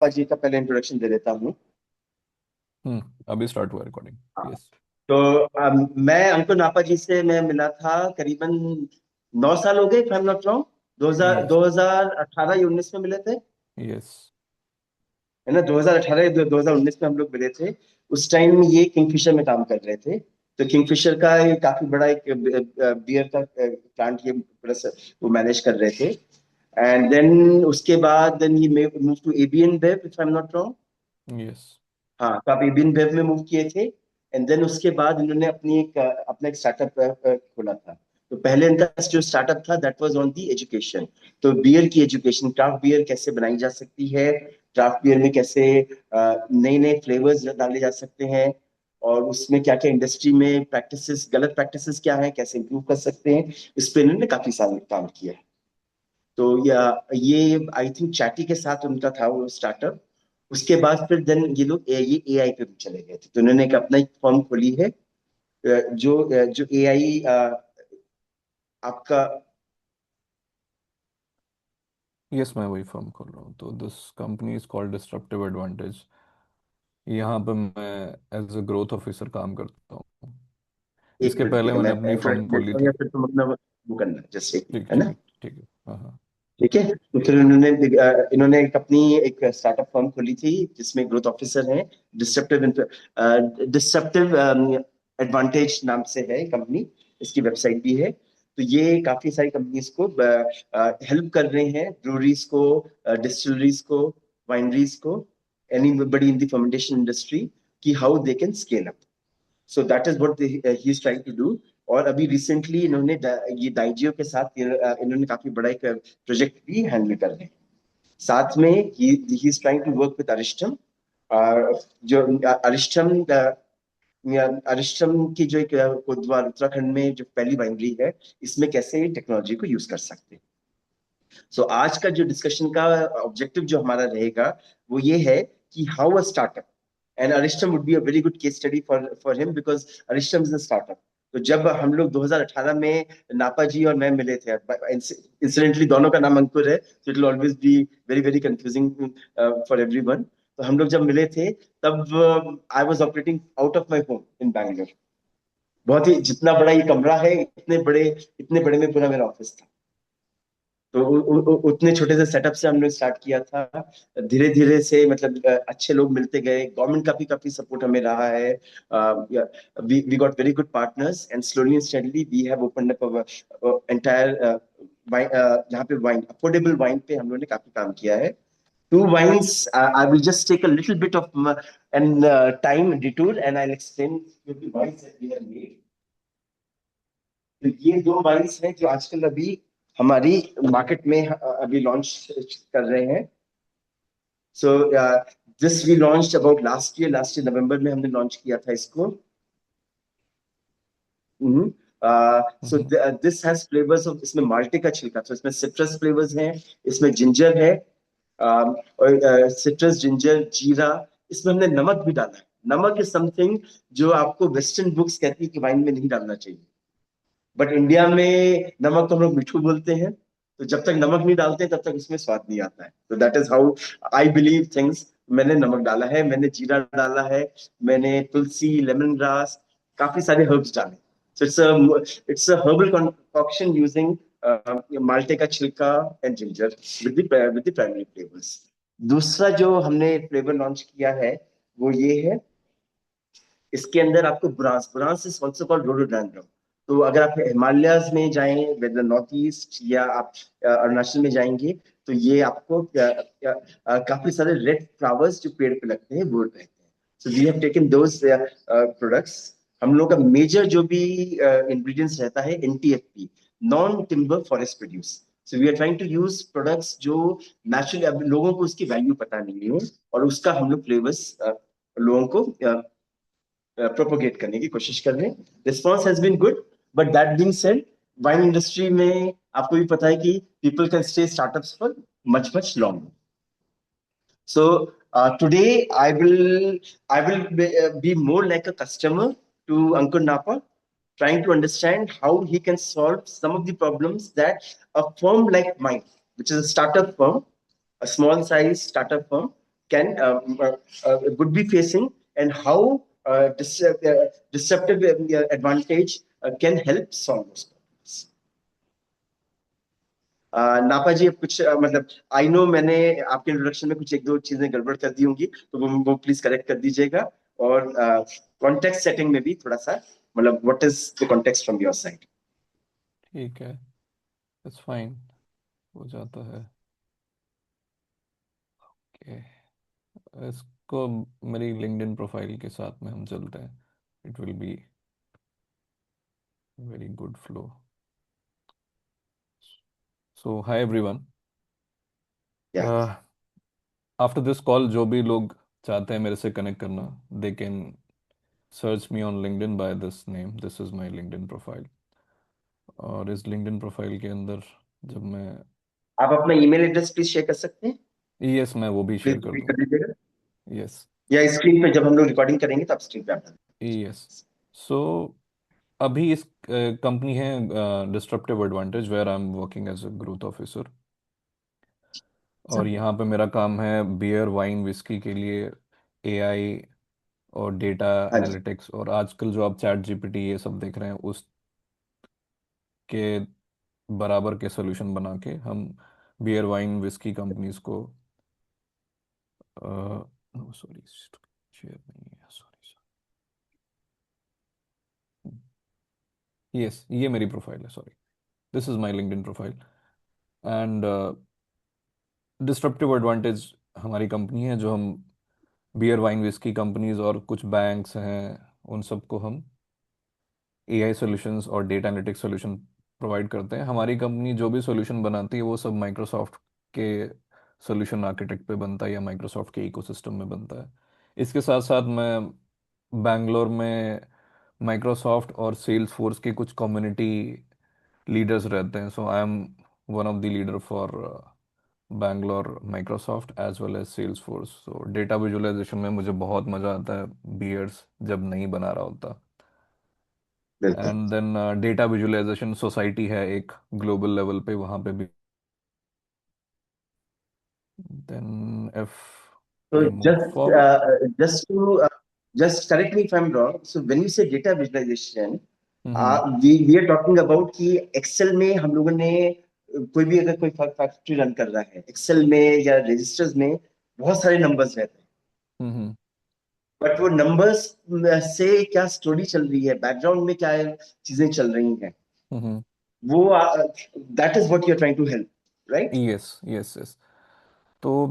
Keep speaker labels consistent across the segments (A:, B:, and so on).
A: जी का पहले इंट्रोडक्शन दे देता हूँ।
B: अभी स्टार्ट हुआ रिकॉर्डिंग।
A: हाँ।
B: यस।
A: तो मैं अंकुर नापा जी से मैं मिला था करीबन 9 साल हो गए, if I am not wrong. 2000
B: yes.
A: 2018 या 19 में मिले थे,
B: यस।
A: है ना? 2018 या 2019 में हम लोग मिले थे। उस टाइम ये किंगफिशर में काम कर रहे थे। तो किंगफिशर का ये काफी बड़ा एक बियर का प्लांट ये वो मैनेज कर रहे थे। एंड देन उसके बाद देन ही move to AB InBev, if I am not wrong.
B: Yes.
A: हाँ, तो आप एबीएन बेव में मूव किए थे। एंड देन उसके बाद इन्होंने अपना एक स्टार्टअप खोला था। तो पहले इनका जो स्टार्टअप था that was on the education. तो बियर की एजुकेशन, क्राफ्ट बियर कैसे बनाई जा सकती है, क्राफ्ट बियर में कैसे नए नए फ्लेवर्स डाले जा सकते हैं, और उसमें क्या क्या इंडस्ट्री में प्रैक्टिसेस, गलत प्रैक्टिसेस क्या है, कैसे इंप्रूव कर सकते हैं, इस पे इन्होंने काफी साल काम किया है। तो ये आई थिंक चैटी के साथ उनका था वो स्टार्टअप। उसके बाद फिर देन ये लोग ये एआई पे भी चले गए थे, तो उन्होंने एक अपना एक फर्म खोली है। जो एआई आपका।
B: यस, मैं वही फर्म खोल रहा हूँ, तो this company is called disruptive advantage. यहाँ पे मैं एज अ ग्रोथ ऑफिसर काम करता हूँ।
A: एक
B: इसके
A: मिनट ठीक
B: पहले
A: है,
B: मैंने
A: मैं
B: अपनी फर्म
A: इंट्रोडक्शन
B: खोली
A: देता हूँ या
B: थी।
A: फिर तुम अपना वो करना, जस्ट एक
B: ठीक,
A: मिनट, है
B: ठीक
A: ना?
B: है। ठीक है। हाँ, हाँ।
A: ठीक है, तो फिर इन्होंने एक अपनी एक स्टार्टअप फर्म खोली थी जिसमें ग्रोथ ऑफिसर हैं। डिस्ट्रप्टिव डिस्ट्रप्टिव एडवांटेज नाम से है कंपनी। इसकी वेबसाइट भी है। तो ये काफी सारी कंपनीज को हेल्प कर रहे हैं, ब्रूरीज को, डिस्टिलरीज को, वाइनरीज को, anybody in the fermentation industry, कि how they can scale up. So that is what he is trying to do. और अभी रिसेंटली इन्होंने ये डाइजियो के साथ इन्होंने काफी बड़ा एक प्रोजेक्ट भी हैंडल कर रहे हैं। साथ में ही is trying to work with Arishtam. जो अरिस्टम अरिस्टम की जो एक कोटद्वार उत्तराखंड में जो पहली वाइनरी है, इसमें कैसे टेक्नोलॉजी को यूज कर सकते हैं। सो आज का जो डिस्कशन का ऑब्जेक्टिव जो हमारा रहेगा वो ये है कि how a startup, and Arishtam would be a very good case study for for him, because Arishtam is a startup. तो जब हम लोग 2018 में नापा जी और मैं मिले थे, इंसिडेंटली दोनों का नाम अंकुर है, तो it will always be very very confusing for everyone. तो हम लोग जब मिले थे तब I was operating out of my home in Bangalore. बहुत ही, जितना बड़ा ये कमरा है, इतने बड़े में पूरा मेरा ऑफिस था। तो उतने छोटे से सेटअप से हमने स्टार्ट किया था। धीरे धीरे से मतलब अच्छे लोग मिलते गए, गवर्नमेंट का भी काफी सपोर्ट हमें रहा है। We got very good partners and slowly and steadily we have opened up entire जहाँ पे वाइन, अफोर्डेबल वाइन पे हम लोगों ने काफी काम किया है। Two wines, I will just take a little bit of and time detour and I'll explain the wines that we have made. तो ये दो वाइन्स हैं जो आजकल अभी हमारी मार्केट में अभी लॉन्च कर रहे हैं। So this we launched about last year November में हमने लॉन्च किया था इसको। So
B: hmm.
A: This has flavours of, इसमें माल्टे का छिलका, तो इसमें सिट्रस फ्लेवर्स हैं, इसमें जिंजर है, और सिट्रस, जिंजर, जीरा। इसमें हमने नमक भी डाला है। नमक इज समथिंग जो आपको वेस्टर्न बुक्स कहती है कि वाइन में नहीं डालना चाहिए, बट इंडिया में नमक तो हम लोग मिठू बोलते हैं। तो जब तक नमक नहीं डालते तब तक उसमें स्वाद नहीं आता है। तो that is how I believe things. मैंने नमक डाला है, मैंने जीरा डाला है, मैंने तुलसी, लेमन ग्रास, काफी सारे हर्ब्स डाले। So it's a herbal concoction using माल्टे का छिलका and ginger with the primary flavours. दूसरा जो हमने फ्लेवर लॉन्च किया है वो ये है। इसके अंदर आपको बुरांस, बुरांस इज ऑल्सो कॉल्ड रोडोडेंड्रन। तो अगर आप हिमालयाज में जाएं, वेदर नॉर्थ ईस्ट, या आप अरुणाचल में जाएंगे, तो ये आपको काफी सारे रेड फ्लावर्स जो पेड़ पे लगते हैं वो रहते हैं। So we have taken those products. हम लोग का मेजर जो भी इंग्रेडिएंट्स रहता है NTFP, non timber forest produce. So we are trying to use products जो नेचुरली, अब लोगों को उसकी वैल्यू पता नहीं है, और उसका हम लोग फ्लेवर्स लोगों को प्रोपोगेट करने की कोशिश कर रहे हैं। Response has been good, but that being said, wine industry में आपको भी पता है कि people can stay startups for much much long. So today I will be more like a customer to Ankur Napa, trying to understand how he can solve some of the problems that a firm like mine, which is a startup firm, a small size startup firm, can would be facing, and how disruptive advantage can help solve those problems. नापा जी, अब कुछ मतलब I know मैंने आपके introduction में कुछ एक दो चीजें गड़बड़ कर दी होंगी, तो वो प्लीज करेक्ट कर दीजिएगा। और कॉन्टेक्स्ट सेटिंग में भी थोड़ा सा, मतलब what is the context from your side.
B: ठीक है, इट्स फाइन, हो जाता है। ओके, इसको मेरी लिंक्डइन प्रोफाइल के साथ में हम चलते हैं, it will be very good flow. So hi everyone,
A: या
B: आफ्टर दिस कॉल जो भी लोग चाहते हैं मेरे से कनेक्ट करना, they can search me on LinkedIn by this name, this is my LinkedIn profile. और इस लिंक्डइन प्रोफाइल के अंदर जब मैं,
A: आप अपना ईमेल एड्रेस प्लीज शेयर कर सकते हैं,
B: यस मैं वो भी
A: प्लीज
B: शेयर कर
A: कर
B: दूंगा।
A: दीजिएगा,
B: यस,
A: या स्क्रीन पे जब हम लोग रिकॉर्डिंग करेंगे तो आप स्क्रीन पे आप
B: यस। सो अभी इस कंपनी है disruptive advantage, where I am working as a growth officer. और यहाँ पे मेरा काम है बियर वाइन विस्की के लिए एआई और डेटा
A: हाँ जी,
B: एनालिटिक्स, और आजकल जो आप चैट जीपीटी ये सब देख रहे हैं उसके बराबर के सोल्यूशन बना के हम बियर वाइन विस्की कंपनीज को, नो सॉरी शेयर नहीं है, सॉरी, यस ये मेरी प्रोफाइल है, sorry, this is my LinkedIn profile. And disruptive advantage हमारी कंपनी है, जो हम बियर वाइन विस्की कंपनीज और कुछ बैंक्स हैं उन सबको हम एआई सॉल्यूशंस और डेटा एनालिटिक्स सॉल्यूशन प्रोवाइड करते हैं। हमारी कंपनी जो भी सॉल्यूशन बनाती है वो सब माइक्रोसॉफ्ट के सॉल्यूशन आर्किटेक्ट पे बनता है या माइक्रोसॉफ्ट के इकोसिस्टम में बनता है। इसके साथ साथ मैं बैंगलोर में माइक्रोसॉफ्ट और सेल्स फोर्स के कुछ कम्युनिटी लीडर्स रहते हैं, so I am one of the leader for Bangalore Microsoft as well as Salesforce. So data visualization में मुझे बहुत मज़ा आता है, बीयर्स जब नहीं बना रहा होता।
A: बिल्कुल।
B: And then data visualization society है एक ग्लोबल लेवल पे, वहाँ पे भी। Then if
A: So
B: I move forward.
A: just to just correct me if I'm wrong. So when you say data visualization,
B: hmm,
A: we are talking about कि Excel में हम लोगों ने कोई भी अगर कोई फैक्ट्री रन कर रहा है एक्सेल में या रजिस्टर्स में, बहुत सारे नंबर्स रहते हैं,
B: हम्म,
A: बट वो नंबर्स से क्या स्टोरी चल रही है, बैकग्राउंड में क्या चीजें चल रही हैं,
B: हम्म,
A: वो that is what you are trying to help, right.
B: Yes yes yes. तो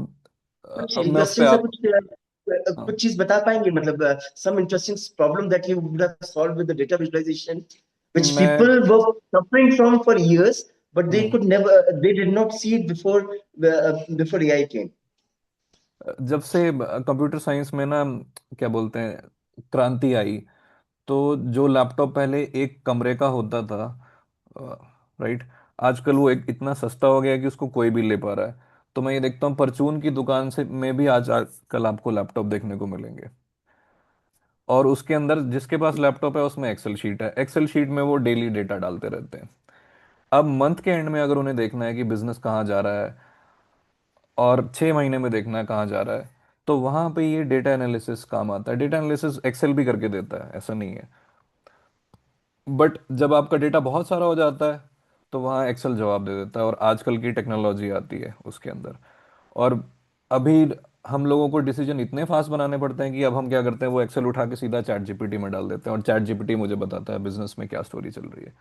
A: कुछ
B: अब मैं उस पे
A: इंटरेस्टिंग सा
B: आप, हाँ,
A: कुछ चीज बता पाएंगे, मतलब some interesting problem that you would have solved with the data visualization which
B: मैं
A: people were suffering from for years, but they
B: hmm,
A: could never, they did not see it before AI came.
B: जब से computer science में ना, क्या बोलते हैं, क्रांति आई, तो जो लैपटॉप पहले एक कमरे का होता था, राइट, आजकल वो एक इतना सस्ता हो गया है कि उसको कोई भी ले पा रहा है। तो मैं ये देखता हूँ परचून की दुकान से में भी आजकल आपको लैपटॉप देखने को मिलेंगे। और उसके अंदर जिसके पास लैपटॉप है उसमें एक्सेल शीट है, एक्सेल शीट में वो डेली डेटा डालते रहते हैं। अब मंथ के एंड में अगर उन्हें देखना है कि बिजनेस कहाँ जा रहा है और 6 महीने में देखना है कहाँ जा रहा है, तो वहां पे ये डेटा एनालिसिस काम आता है। डेटा एनालिसिस एक्सेल भी करके देता है, ऐसा नहीं है, बट जब आपका डेटा बहुत सारा हो जाता है तो वहाँ एक्सेल जवाब दे देता है, और आजकल की टेक्नोलॉजी आती है उसके अंदर। और अभी हम लोगों को डिसीजन इतने फास्ट बनाने पड़ते हैं कि अब हम क्या करते हैं, वो एक्सेल उठा के सीधा चैट जीपीटी में डाल देते हैं और चैट जीपीटी मुझे बताता है बिजनेस में क्या स्टोरी चल रही है।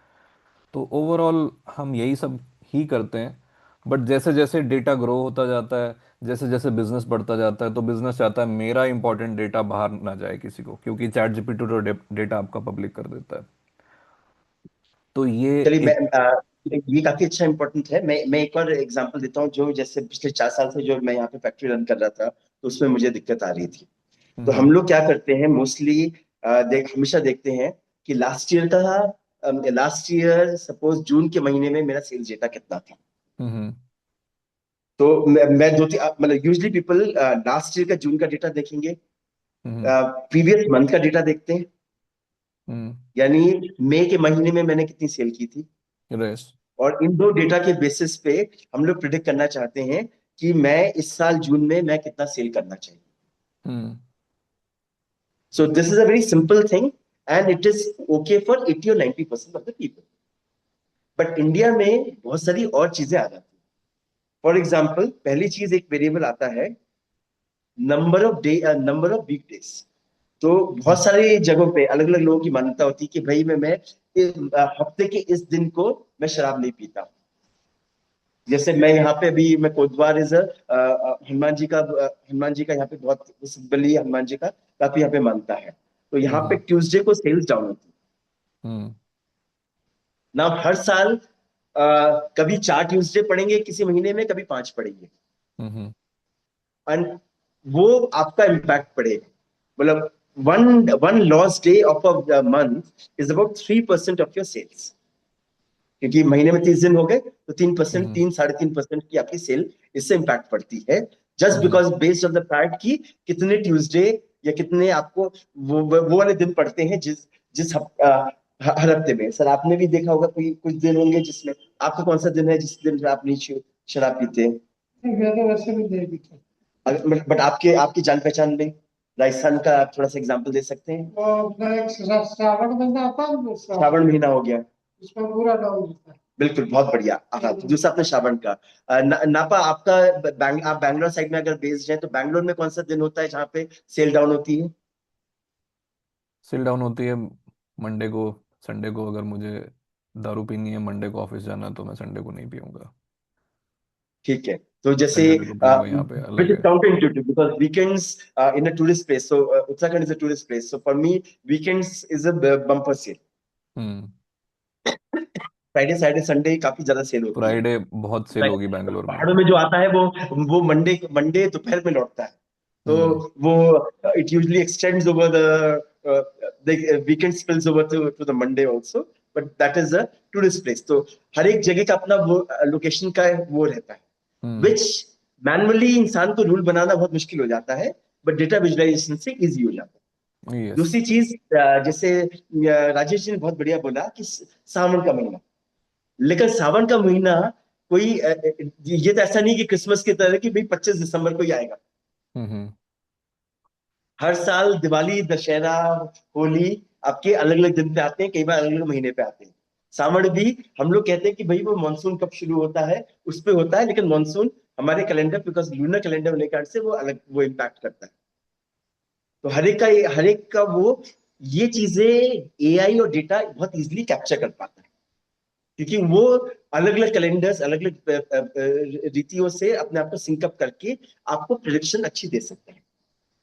B: तो ओवरऑल हम यही सब ही करते हैं। बट जैसे जैसे डेटा ग्रो होता जाता है, जैसे जैसे बिजनेस बढ़ता जाता है, तो बिजनेस चाहता है मेरा इंपॉर्टेंट डेटा बाहर ना जाए किसी को, क्योंकि चैट जीपीटी तो डेटा आपका पब्लिक कर देता है। तो ये
A: चलिए, मैं
B: एक,
A: ये काफी अच्छा इंपॉर्टेंट है। मैं एक और एग्जांपल देता हूँ, जो जैसे पिछले 4 साल से जो मैं यहाँ पे फैक्ट्री रन कर रहा था, तो उसमें मुझे दिक्कत आ रही थी। तो हम
B: हम्म,
A: लोग क्या करते हैं मोस्टली, हमेशा देखते हैं कि लास्ट ईयर सपोज जून के महीने में मेरा सेल्स डेटा कितना था।
B: हम्म,
A: तो मैं दो तीन मतलब यूजली पीपल लास्ट ईयर का जून का डेटा देखेंगे,
B: हम्म,
A: प्रीवियस मंथ का डेटा देखते हैं,
B: हम्म,
A: यानी मई के महीने में मैंने कितनी सेल की थी,
B: रेस,
A: और इन दो डेटा के बेसिस पे हम लोग प्रिडिक्ट करना चाहते हैं कि मैं इस साल जून में मैं कितना सेल करना चाहिए।
B: Hmm
A: so this is a very simple thing, and it is okay for 80 और 90% of the people. But India में बहुत सारी और चीजें आ जाती हैं। फॉर एग्जाम्पल, पहली चीज एक वेरिएबल आता है, नंबर ऑफ वीक डेज। तो बहुत सारी जगहों पे अलग अलग लोगों की मान्यता होती है कि भाई हफ्ते के इस दिन को मैं शराब नहीं पीता। जैसे मैं यहाँ पे अभी मैं कोटद्वार इज हनुमान जी का यहाँ पे बहुत प्रसिद्ध बलि है, हनुमान जी का काफी यहाँ पे मानता है। तो यहाँ पे
B: हम्म
A: ट्यूसडे को सेल्स डाउन होती है
B: हम्म
A: ना। हर साल कभी 4 ट्यूसडे पड़ेंगे किसी महीने में, कभी 5 पड़ेंगे।
B: हम्म
A: एंड वो आपका इम्पैक्ट पड़ेगा। मतलब one one loss day of a month is about 3% of your sales. क्योंकि महीने में 30 दिन हो गए, तो 3%,
B: हम्म
A: 3 साढ़े 3% की आपकी सेल इससे इम्पैक्ट पड़ती है। Just
B: hmm
A: because based on the fact कि कितने ट्यूसडे या कितने आपको वो वाले दिन पड़ते हैं हर हफ्ते में। सर आपने भी देखा होगा, कोई कुछ दिन होंगे जिसमें आपका कौन सा दिन है जिस दिन आप नहीं शराब पीते हैं?
C: मैं तो वैसे भी दे दी थी।
A: बट आपके आपकी जान पहचान में राजस्थान का आप थोड़ा सा एग्जाम्पल दे सकते हैं?
C: वो अपना एक श्रावण महीना आता है ना, श्रावण,
A: श्रावण महीना हो गया।
C: उसमें पूरा डाउन होता है।
A: बिल्कुल, बहुत बढ़िया। हाँ, तो दूसरा अपने श्रावण का नापा आपका। आप बैंगलोर साइड में अगर बेस्ड हैं, तो बैंगलोर में कौन सा दिन होता है जहाँ पे सेल डाउन होती है?
B: सिल डाउन होती है मंडे को। संडे को अगर मुझे दारू पीनी है, मंडे को ऑफिस जाना है, तो मैं संडे को नहीं पीऊंगा।
A: ठीक है। तो जैसे
B: सैटरडे को पीऊंगा, यहाँ पे
A: विच
B: अलग
A: इज
B: है।
A: Counter intuitive because weekends in a tourist place, so Uttarakhand is a tourist place, so for me weekends is a bumper cell.
B: Hmm
A: Friday Saturday Sunday काफी ज्यादा सेल होती है।
B: फ्राइडे बहुत सेल होगी बैंगलोर में।
A: पहाड़ों में जो आता है वो मंडे मंडे दोपहर में लौटता है। तो
B: हम्म
A: वो it usually extends over the weekend spills over to the Monday also. But that is a tourist place. तो हर एक जगह का अपना वो लोकेशन का वो रहता है,
B: हम्म
A: विच मैनुअली इंसान को रूल बनाना बहुत मुश्किल हो जाता है, बट डेटा विजुअलाइजेशन से इजी हो जाता है।
B: यस।
A: दूसरी चीज, जैसे राजेश जी ने बहुत बढ़िया बोला कि सावन का महीना। लेकिन सावन का महीना कोई ये तो ऐसा नहीं कि क्रिसमस की तरह कि भाई 25 दिसंबर को ही आएगा।
B: हम्म
A: हर साल दिवाली, दशहरा, होली आपके अलग अलग दिन पे आते हैं, कई बार अलग अलग महीने पे आते हैं। सावन भी हम लोग कहते हैं कि भाई वो मानसून कब शुरू होता है उस पे होता है, लेकिन मानसून हमारे कैलेंडर, बिकॉज लूनर कैलेंडर होने के कारण से वो अलग वो इम्पैक्ट करता है। तो हर एक का वो ये चीजें एआई और डेटा बहुत इजीली कैप्चर कर पाता है, क्योंकि वो अलग अलग कैलेंडर्स, अलग अलग रीतियों से अपने आप को सिंकअप करके आपको प्रिडिक्शन अच्छी दे सकते हैं।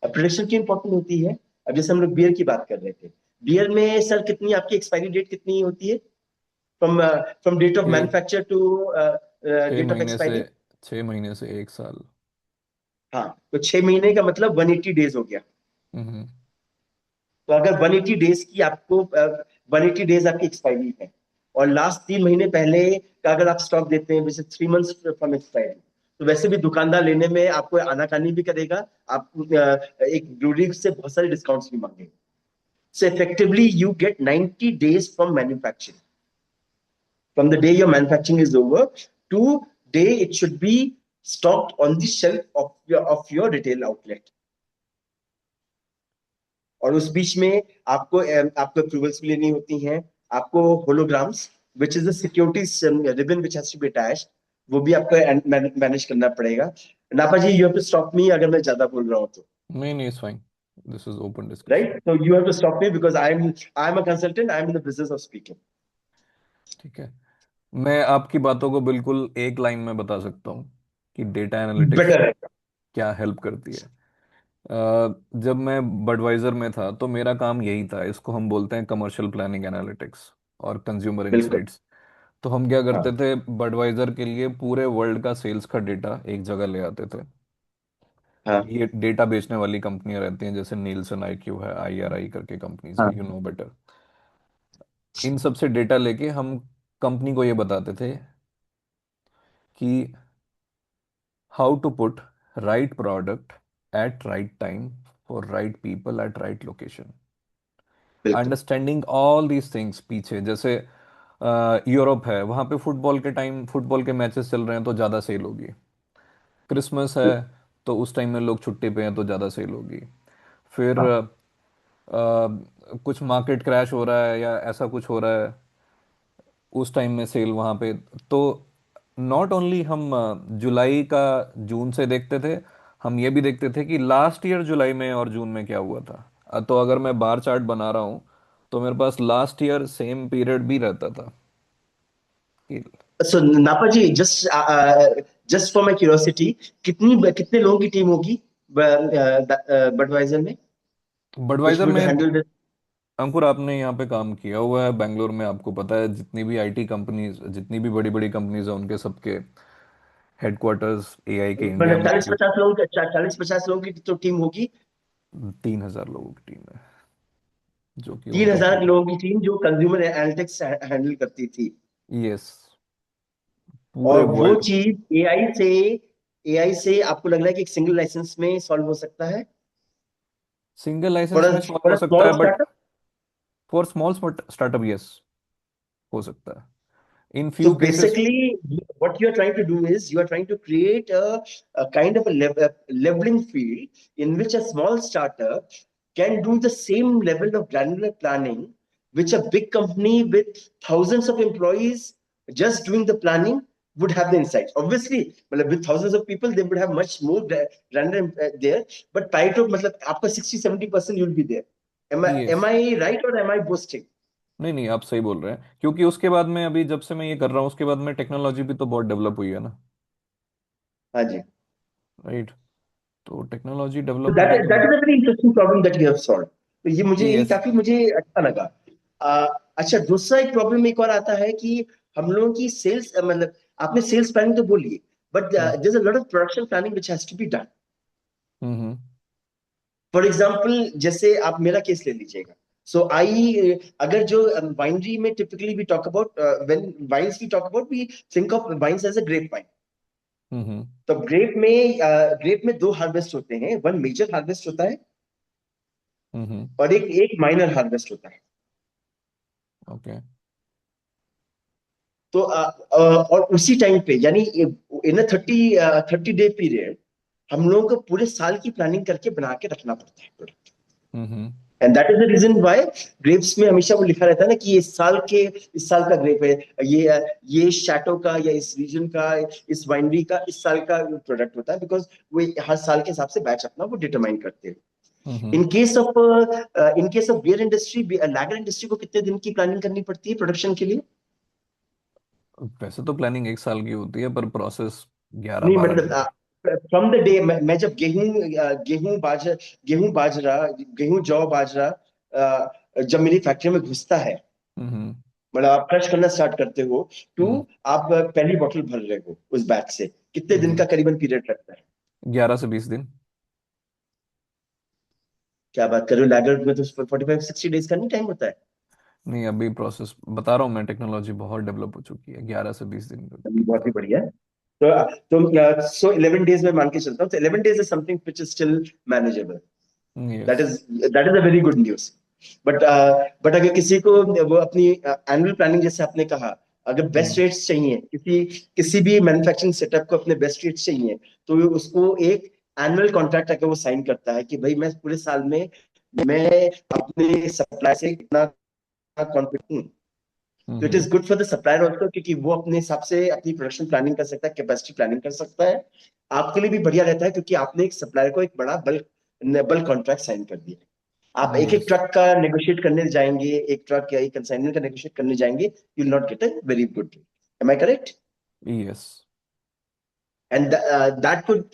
A: अब प्रिडिक्शन क्यों इंपॉर्टेंट होती है? अब जैसे हम लोग बियर की बात कर रहे थे, बियर में सर कितनी आपकी एक्सपायरी डेट कितनी होती है? फ्रॉम फ्रॉम डेट ऑफ
B: छः
A: मैन्युफैक्चर टू
B: छः
A: डेट ऑफ
B: महीने से
A: एक्सपायरी।
B: 6 महीने से 1 साल।
A: हाँ, तो 6 महीने का मतलब 180 डेज हो गया।
B: हम्म
A: तो अगर 180 डेज की आपको 180 डेज आपकी एक्सपायरी है, और लास्ट 3 महीने पहले का अगर आप स्टॉक देते हैं, जैसे 3 मंथ्स फ्रॉम एक्सपायरी, तो वैसे भी दुकानदार लेने में आपको आनाकानी भी करेगा। आप एक ब्रूअरी से बहुत सारे डिस्काउंट्स भी मांगेंगे। So effectively you get 90 days from manufacturing, from the day your manufacturing is over to day it should be stocked on the shelf of your retail outlet. और उस बीच में आपको अप्रूवल्स भी लेनी होती हैं। आपको holograms, which is the security ribbon which has to be attached, वो भी आपको मैनेज करना पड़ेगा। Napa ji, you have to stop me अगर मैं ज्यादा बोल रहा हूँ तो।
B: नहीं नहीं, it's fine. This is open discussion.
A: Right, तो you have to stop me because I am a consultant, I am in the business of speaking.
B: ठीक है। मैं आपकी बातों को बिल्कुल एक लाइन में बता सकता हूँ कि डेटा एनालिटिक्स
A: बेटर है।
B: क्या हेल्प करती है। जब मैं बडवाइजर में था तो मेरा काम यही था। इसको हम बोलते हैं कमर्शियल प्लानिंग एनालिटिक्स और कंज्यूमर
A: बिल्कुल।
B: इनसाइट्स। तो हम क्या करते
A: हाँ।
B: थे, बडवाइजर के लिए पूरे वर्ल्ड का सेल्स का डेटा एक जगह ले आते थे।
A: हाँ।
B: ये डेटा बेचने वाली कंपनियां रहती हैं, जैसे नीलसन आईक्यू है, आईआरआई करके कंपनीज है, यू
A: हाँ।
B: No better. इन सब से डेटा लेके हम कंपनी को ये बताते थे कि how to put right product at right time for right people at right location.
A: बिल्कुल।
B: अंडरस्टैंडिंग ऑल दीज थिंग्स पीछे, जैसे यूरोप है, वहाँ पे फुटबॉल के टाइम फुटबॉल के मैचेस चल रहे हैं तो ज़्यादा सेल होगी। क्रिसमस है तो उस टाइम में लोग छुट्टी पे हैं तो ज़्यादा सेल होगी। फिर
A: हाँ।
B: कुछ मार्केट क्रैश हो रहा है या ऐसा कुछ हो रहा है उस टाइम में सेल वहाँ पे। तो नॉट ओनली हम जुलाई का जून से देखते थे, हम ये भी देखते थे कि लास्ट ईयर जुलाई में और जून में क्या हुआ था। तो अगर मैं बार चार्ट बना रहा हूँ तो मेरे पास लास्ट ईयर सेम पीरियड भी रहता था कि
A: सो नापा जी, जस्ट फॉर माय क्यूरियोसिटी, कितने लोगों की टीम होगी बडवाइजर में, which
B: बडवाइजर
A: would
B: में।
A: handle this?
B: अंकुर आपने यहाँ पे काम किया हुआ है बेंगलोर में, आपको पता है जितनी भी आईटी कंपनीज, जितनी भी बड़ी बड़ी कंपनीज है उनके सबके हेडक्वार्टर्स एआई के इंडिया
A: मतलब
B: में
A: चालीस
B: ही।
A: पचास लोगों की 40-50 लोगों की तो टीम होगी।
B: 3,000 लोगों की टीम है जो कि
A: तीन
B: उनका
A: हजार
B: पूरा।
A: लोगों की टीम जो कंज्यूमर एनालिटिक्स हैंडल करती थी।
B: यस, पूरे
A: और वो
B: वर्ल्ड।
A: चीज एआई से आपको लग रहा है कि एक सिंगल लाइसेंस में सॉल्व हो सकता है
B: सिंगल
A: फॉर
B: लाइसेंस में सॉल्व
A: फॉर
B: हो
A: अ
B: सकता
A: स्मॉल
B: है but
A: startup?
B: For small startup yes, हो सकता है इन
A: So
B: few cases.
A: basically, what you're trying to do is you are trying to create a kind of a leveling field in which a small startup can do the same level of granular planning, which a big company with thousands of employees just doing the planning would have the insights. Obviously, मतलब with thousands of people, they would have much more granular there. But try to, मतलब आपका 60-70% you'll be there. Am
B: yes,
A: I right or am I boasting?
B: नहीं नहीं, आप सही बोल रहे हैं क्योंकि उसके बाद में अभी जब से मैं ये कर रहा हूँ उसके बाद में टेक्नोलॉजी भी तो बहुत डेवलप हुई है ना।
A: हाँ जी।
B: राइट, तो टेक्नोलॉजी
A: तो
B: डेवलप
A: दैट
B: होगी तो
A: that is a very interesting problem that you have solve. तो ये
B: यस।
A: काफी मुझे अच्छा लगा। अच्छा, दूसरा एक प्रॉब्लम एक और आता है कि हम लोगों की सेल्स, मतलब आपने सेल्स प्लानिंग तो बोली, but
B: hmm
A: there is a lot of production planning which has to be done.
B: Hmm
A: for example, जैसे आप मेरा केस ले लीजिएगा। सो आई, अगर जो वाइनरी में typically we talk about, when wines we talk about, we think of wines as a grape wine.
B: Hmm
A: तो grape में दो हार्वेस्ट होते हैं, वन मेजर हार्वेस्ट होता है
B: हम्म।
A: और एक एक माइनर हार्वेस्ट होता है।
B: ओके।
A: तो और उसी टाइम पे, यानी इन अ 30 डे पीरियड हम लोगों को पूरे साल की प्लानिंग करके बना के रखना पड़ता है product.
B: Hmm
A: and that is the reason why grapes में हमेशा वो लिखा रहता है ना कि इस साल का ग्रेप है, ये शैटो का या इस रीजन का, इस वाइनरी का इस साल का प्रोडक्ट होता है, बिकॉज वो हर साल के हिसाब से बैच अपना वो डिटरमाइन करते हैं।
B: Hmm.
A: In case of beer industry, lager industry को कितने दिन की प्लानिंग करनी पड़ती है प्रोडक्शन के लिए?
B: वैसे तो प्लानिंग 1 साल की होती है पर प्रोसेस ग्यारह
A: नहीं
B: बारह
A: मतलब,
B: दिन का।
A: फ्रॉम द डे, मैं जब गेहूं बाजरा, गेहूं जौ बाजरा, जब मेरी फैक्ट्री में घुसता है,
B: हम्म
A: मतलब आप क्रश करना स्टार्ट करते हो, टू
B: हम्म
A: आप पहली बॉटल भर रहे हो उस बैच से, कितने दिन
B: हम्म।
A: का करीबन पीरियड लगता है?
B: 11 से 20 दिन।
A: क्या बात कर रहे हो, लैगर में तो 45-60 डेज का नहीं टाइम होता है?
B: नहीं, अभी प्रोसेस बता रहा हूँ मैं, टेक्नोलॉजी बहुत डेवलप हो चुकी है, 11 से 20 दिन
A: अभी
B: का
A: बहुत ही
B: काम।
A: बढ़िया है। सो 11 डेज में मान के चलता हूँ, तो 11 days is something which is still manageable.
B: Yes.
A: That is that is a very good news. But अगर किसी को वो अपनी एनुअल प्लानिंग, जैसे आपने कहा, अगर बेस्ट
B: हम्म
A: रेट्स चाहिए, किसी भी मैन्युफैक्चरिंग सेटअप को अपने बेस्ट रेट्स चाहिए, तो उसको एक एनुअल कॉन्ट्रैक्ट अगर वो साइन करता है कि भाई मैं पूरे साल में मैं अपने सप्लाई से इतना कॉन्फिडेंट हूँ, तो it is
B: hmm
A: good for the supplier also, क्योंकि वो अपने हिसाब से अपनी प्रोडक्शन प्लानिंग कर सकता है, कैपेसिटी प्लानिंग कर सकता है। आपके लिए भी बढ़िया रहता है क्योंकि आपने एक सप्लायर को एक बड़ा बल्क कॉन्ट्रैक्ट साइन कर दिया। आप एक एक
B: यस
A: ट्रक का नेगोशिएट करने जाएंगे, एक ट्रक या एक कंसाइनमेंट का नेगोशिएट करने जाएंगे, you will not get a very good rate. Am I correct?
B: Yes.
A: And that could,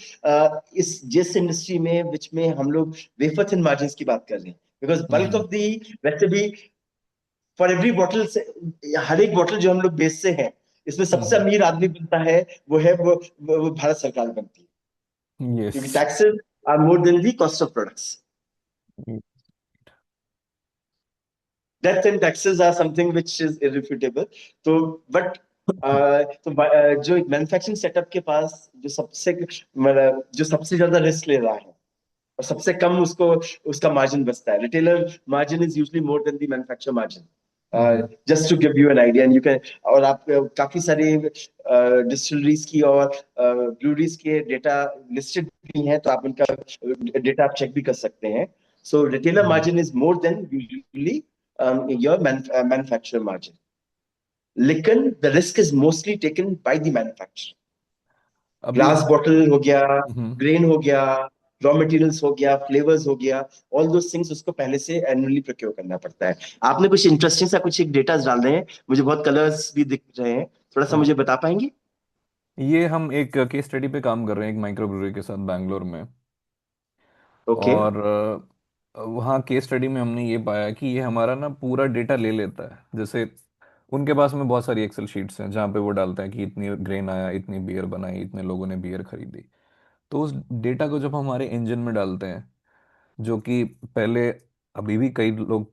A: इस जिस इंडस्ट्री में विच में हम लोग वेफर थिन मार्जिन की बात कर रहे हैं, because bulk
B: hmm
A: of the, वैसे भी फॉर एवरी बॉटल से, हर एक बॉटल जो हम लोग बेचते हैं, इसमें सबसे
B: हम्म।
A: अमीर आदमी बनता है, वो भारत सरकार बनती है,
B: यस।
A: क्योंकि taxes are more than the cost of products. Death and taxes are something which is irrefutable. तो बट जो एक मैन्युफैक्चरिंग सेटअप के पास जो सबसे, मतलब जो सबसे ज्यादा रिस्क ले रहा है और सबसे कम उसको उसका मार्जिन बचता है, retailer margin is usually more than the manufacturer margin. Just to give you an idea, and you can, और आप काफी सारे डिस्टिलरीज की और ब्रूरीज के डेटा लिस्टेड भी हैं, तो आप उनका डेटा आप चेक भी कर सकते हैं. So retailer margin is more than usually your manufacturer margin, लेकिन the risk is mostly taken by the manufacturer.
B: अभी
A: ग्लास बॉटल हो गया,
B: हम्म,
A: ग्रेन हो गया, रॉ मटेरियल्स हो गया, फ्लेवर्स हो गया, ऑल दोस थिंग्स उसको पहले से एनुअली प्रोक्योर करना पड़ता है. आपने कुछ इंटरेस्टिंग सा कुछ एक डेटा डाल रहे हैं, मुझे बहुत कलर्स भी दिख रहे हैं, थोड़ा सा
B: हाँ,
A: मुझे बता पाएंगे?
B: ये हम एक केस स्टडी पे काम कर रहे हैं एक माइक्रो ब्रूअरी के साथ बैंगलोर में।
A: ओके.
B: और वहाँ केस स्टडी में हमने ये पाया कि ये हमारा ना पूरा डेटा ले लेता है। जैसे उनके पास में बहुत सारी एक्सेल शीट्स हैं जहाँ पे वो डालता है कि इतनी ग्रेन आया, इतनी बियर बनाई, इतने लोगों ने बियर खरीदी। तो उस डेटा को जब हम हमारे इंजन में डालते हैं, जो कि पहले, अभी भी कई लोग,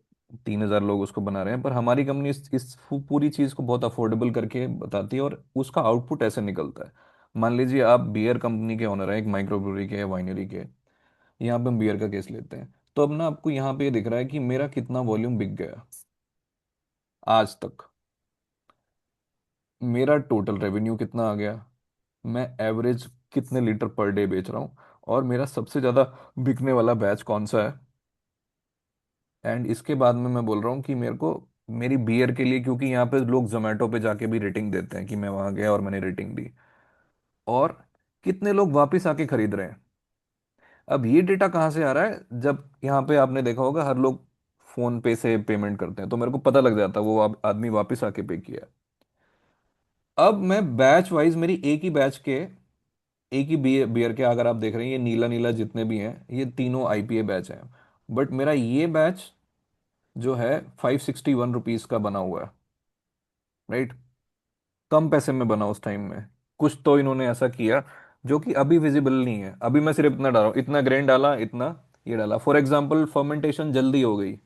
B: 3,000 लोग उसको बना रहे हैं, पर हमारी कंपनी इस पूरी चीज़ को बहुत अफोर्डेबल करके बताती है और उसका आउटपुट ऐसे निकलता है। मान लीजिए आप बियर कंपनी के ओनर हैं, एक माइक्रो ब्रूअरी के या वाइनरी के। यहाँ पे हम बियर का केस लेते हैं, तो अब ना आपको यहाँ पे ये दिख रहा है कि मेरा कितना वॉल्यूम बिक गया आज तक, मेरा टोटल रेवेन्यू कितना आ गया, मैं एवरेज कितने लीटर पर डे बेच रहा हूँ, और मेरा सबसे ज़्यादा बिकने वाला बैच कौन सा है। एंड इसके बाद में मैं बोल रहा हूँ कि मेरे को मेरी बियर के लिए, क्योंकि यहाँ पे लोग जोमेटो पे जाके भी रेटिंग देते हैं कि मैं वहाँ गया और मैंने रेटिंग दी, और कितने लोग वापस आके खरीद रहे हैं। अब ये डेटा कहाँ से आ रहा है? जब यहाँ पे आपने देखा होगा हर लोग फोन पे से पेमेंट करते हैं, तो मेरे को पता लग जाता है वो आदमी वापस आके पे किया है। अब मैं बैच वाइज, मेरी एक ही बैच के, एक ही बियर के, अगर आप देख रहे हैं ये नीला नीला जितने भी हैं ये तीनों आईपीए बैच हैं, बट मेरा ये बैच जो है 561 रुपीज का बना हुआ है, राइट? कम पैसे में बना उस टाइम में। कुछ तो इन्होंने ऐसा किया जो कि अभी विजिबल नहीं है। अभी मैं सिर्फ इतना डाला हूं, इतना ग्रेन डाला, इतना ये डाला। फॉर एग्जाम्पल फर्मेंटेशन जल्दी हो गई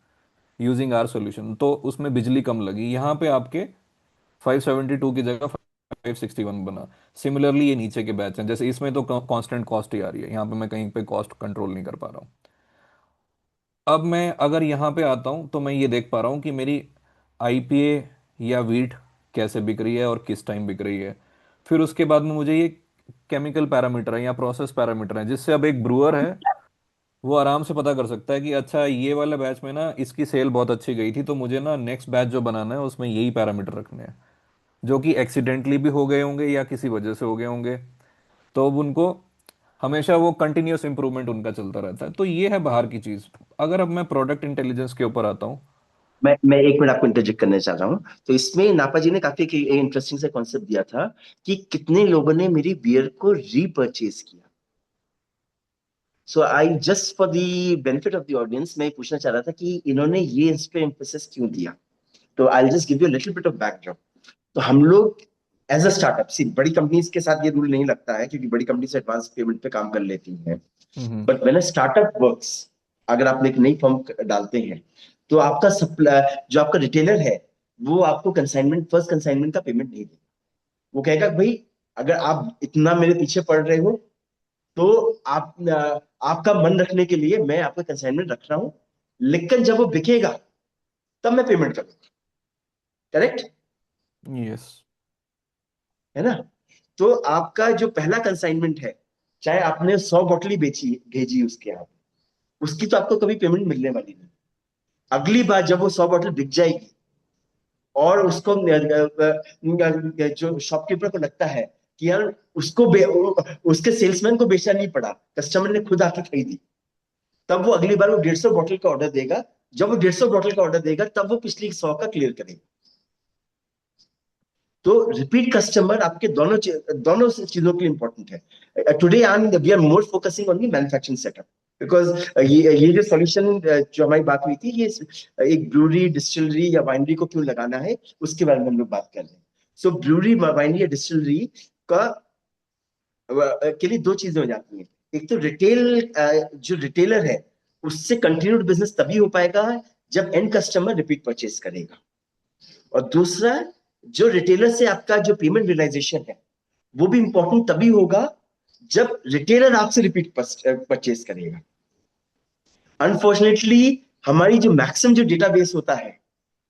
B: यूजिंग आर सॉल्यूशन, तो उसमें बिजली कम लगी, यहाँ पे आपके 572 की जगह 561 बना। सिमिलरली ये नीचे के बैच हैं, जैसे इसमें तो कांस्टेंट कॉस्ट ही आ रही है, यहाँ पे मैं कहीं पे कॉस्ट कंट्रोल नहीं कर पा रहा हूँ। अब मैं अगर यहाँ पे आता हूँ तो मैं ये देख पा रहा हूँ कि मेरी आईपीए या वीट कैसे बिक रही है और किस टाइम बिक रही है। फिर उसके बाद में मुझे ये केमिकल पैरामीटर है या प्रोसेस पैरामीटर है, जिससे अब एक ब्रूअर है वो आराम से पता कर सकता है कि अच्छा ये वाला बैच में ना इसकी सेल बहुत अच्छी गई थी, तो मुझे ना नेक्स्ट बैच जो बनाना है उसमें यही पैरामीटर रखने हैं, जो कि एक्सीडेंटली भी हो गए होंगे या किसी वजह से हो गए होंगे। तो अब उनको हमेशा वो कंटिन्यूअस इंप्रूवमेंट उनका चलता रहता है। तो ये है बाहर की चीज। अगर अब मैं प्रोडक्ट इंटेलिजेंस के ऊपर आता हूँ।
A: मैं एक मिनट आपको इंटरजेक्ट करना चाह रहा हूँ. तो इसमें नापा जी ने काफी इंटरेस्टिंग सा कॉन्सेप्ट दिया था कि कितने लोगों ने मेरी बियर को रीपर्चेज किया. So I just for the benefit of the audience मैं पूछना चाह रहा था कि इन्होंने ये इस पे एम्फेसिस क्यों दिया. तो I just give you little bit of backdrop. तो हम लोग एज अ स्टार्टअप, सी बड़ी कंपनीज के साथ ये रूल नहीं लगता है क्योंकि बड़ी कंपनीज एडवांस पेमेंट पे काम कर लेती हैं.
B: Hmm.
A: But when a startup works, अगर आप एक नई फर्म डालते हैं, तो आपका सप्लाई, जो आपका रिटेलर है, वो आपको कंसाइनमेंट, फर्स्ट कंसाइनमेंट का पेमेंट नहीं देगा. वो कहेगा भाई, अगर आप इतना मेरे पीछे पड़ रहे हो, तो आपका मन रखने के लिए मैं आपका कंसाइनमेंट रख रहा हूं, लेकिन जब वो बिकेगा तब मैं पेमेंट करूंगा. Correct
B: yes.
A: है ना? तो आपका जो पहला कंसाइनमेंट है, चाहे आपने 100 बोतल ही बेची भेजी उसके यहाँ, उसकी तो आपको कभी पेमेंट मिलने वाली नहीं. अगली बार जब वो 100 बोतल बिक जाएगी और उसको जो शॉपकीपर को लगता है कि यार उसके सेल्समैन को बेचना नहीं पड़ा, कस्टमर ने खुद आके खरीदी, तब वो अगली बार वो 150 बोतल का ऑर्डर देगा. जब वो 150 बोतल का ऑर्डर देगा तब वो पिछली 100 का क्लियर करेगा. तो रिपीट कस्टमर आपके दोनों चीजों के लिए इंपॉर्टेंट है. Today I am we are more focusing on the manufacturing setup, because ये जो सॉल्यूशन जो हमारी बात हुई थी, ये एक ब्रूरी, डिस्टिलरी या वाइनरी को क्यों लगाना है, उसके बारे में हम लोग बात कर रहे हैं. सो ब्रूरी, वाइनरी या डिस्टिलरी का के लिए दो चीजें हो जाती हैं. एक तो रिटेल, जो रिटेलर है उससे कंटिन्यूड बिजनेस तभी हो पाएगा जब एंड कस्टमर रिपीट परचेज करेगा. और दूसरा, जो रिटेलर से आपका जो पेमेंट रियलाइजेशन है, वो भी इंपॉर्टेंट तभी होगा जब रिटेलर आपसे रिपीट परचेज करेगा. अनफॉर्चुनेटली हमारी जो मैक्सिमम जो डेटाबेस होता है,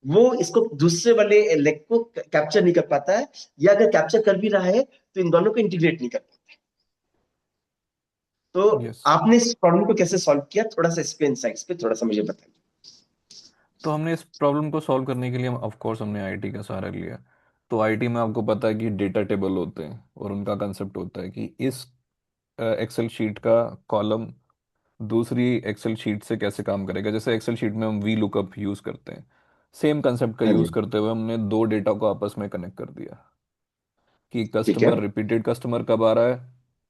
A: वो इसको दूसरे वाले लेग को कैप्चर नहीं कर पाता है, या अगर कैप्चर कर भी रहा है तो इन दोनों को इंटीग्रेट नहीं कर पाता। तो
B: यस।
A: आपने इस प्रॉब्लम को कैसे सॉल्व किया, थोड़ा सा इसके इनसाइट्स पे थोड़ा सा मुझे बताइए।
B: तो हमने इस प्रॉब्लम को सॉल्व करने के लिए ऑफ कोर्स हमने आईटी का सहारा लिया। तो आईटी में आपको पता है कि डेटा टेबल होते हैं और उनका कंसेप्ट होता है कि इस एक्सेल शीट का कॉलम दूसरी एक्सेल शीट से कैसे काम करेगा। जैसे एक्सेल शीट में हम वी लुकअप यूज करते हैं, सेम कंसेप्ट का
A: हाँ
B: यूज
A: जी।
B: करते हुए हमने दो डेटा को आपस में कनेक्ट कर दिया कि
A: ठीक है।
B: कस्टमर रिपीटेड कस्टमर कब आ रहा है,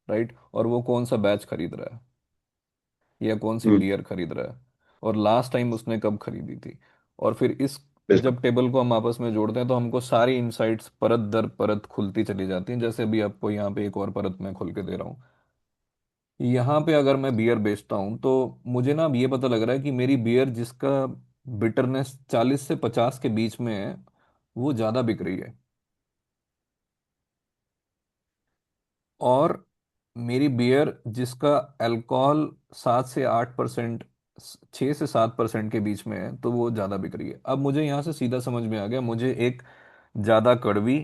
B: राइट, और वो कौन सा बैच खरीद रहा है या कौन सी
A: हम्म।
B: बियर खरीद रहा है, और लास्ट टाइम उसने कब खरीदी थी। और फिर इस
A: बिल्कुल।
B: जब टेबल को हम आपस में जोड़ते हैं तो हमको सारी इनसाइट्स परत दर परत खुलती चली जाती हैं। जैसे अभी आपको यहाँ पे एक और परत मैं खोल के दे रहा हूँ। यहाँ पे अगर मैं बियर बेचता हूँ तो मुझे ना अब ये पता लग रहा है कि मेरी बियर जिसका बिटरनेस 40 से 50 के बीच में है वो ज़्यादा बिक रही है, और मेरी बियर जिसका अल्कोहल 7 से 8%, 6 से 7% के बीच में है तो वो ज़्यादा बिक रही है। अब मुझे यहाँ से सीधा समझ में आ गया, मुझे एक ज़्यादा कड़वी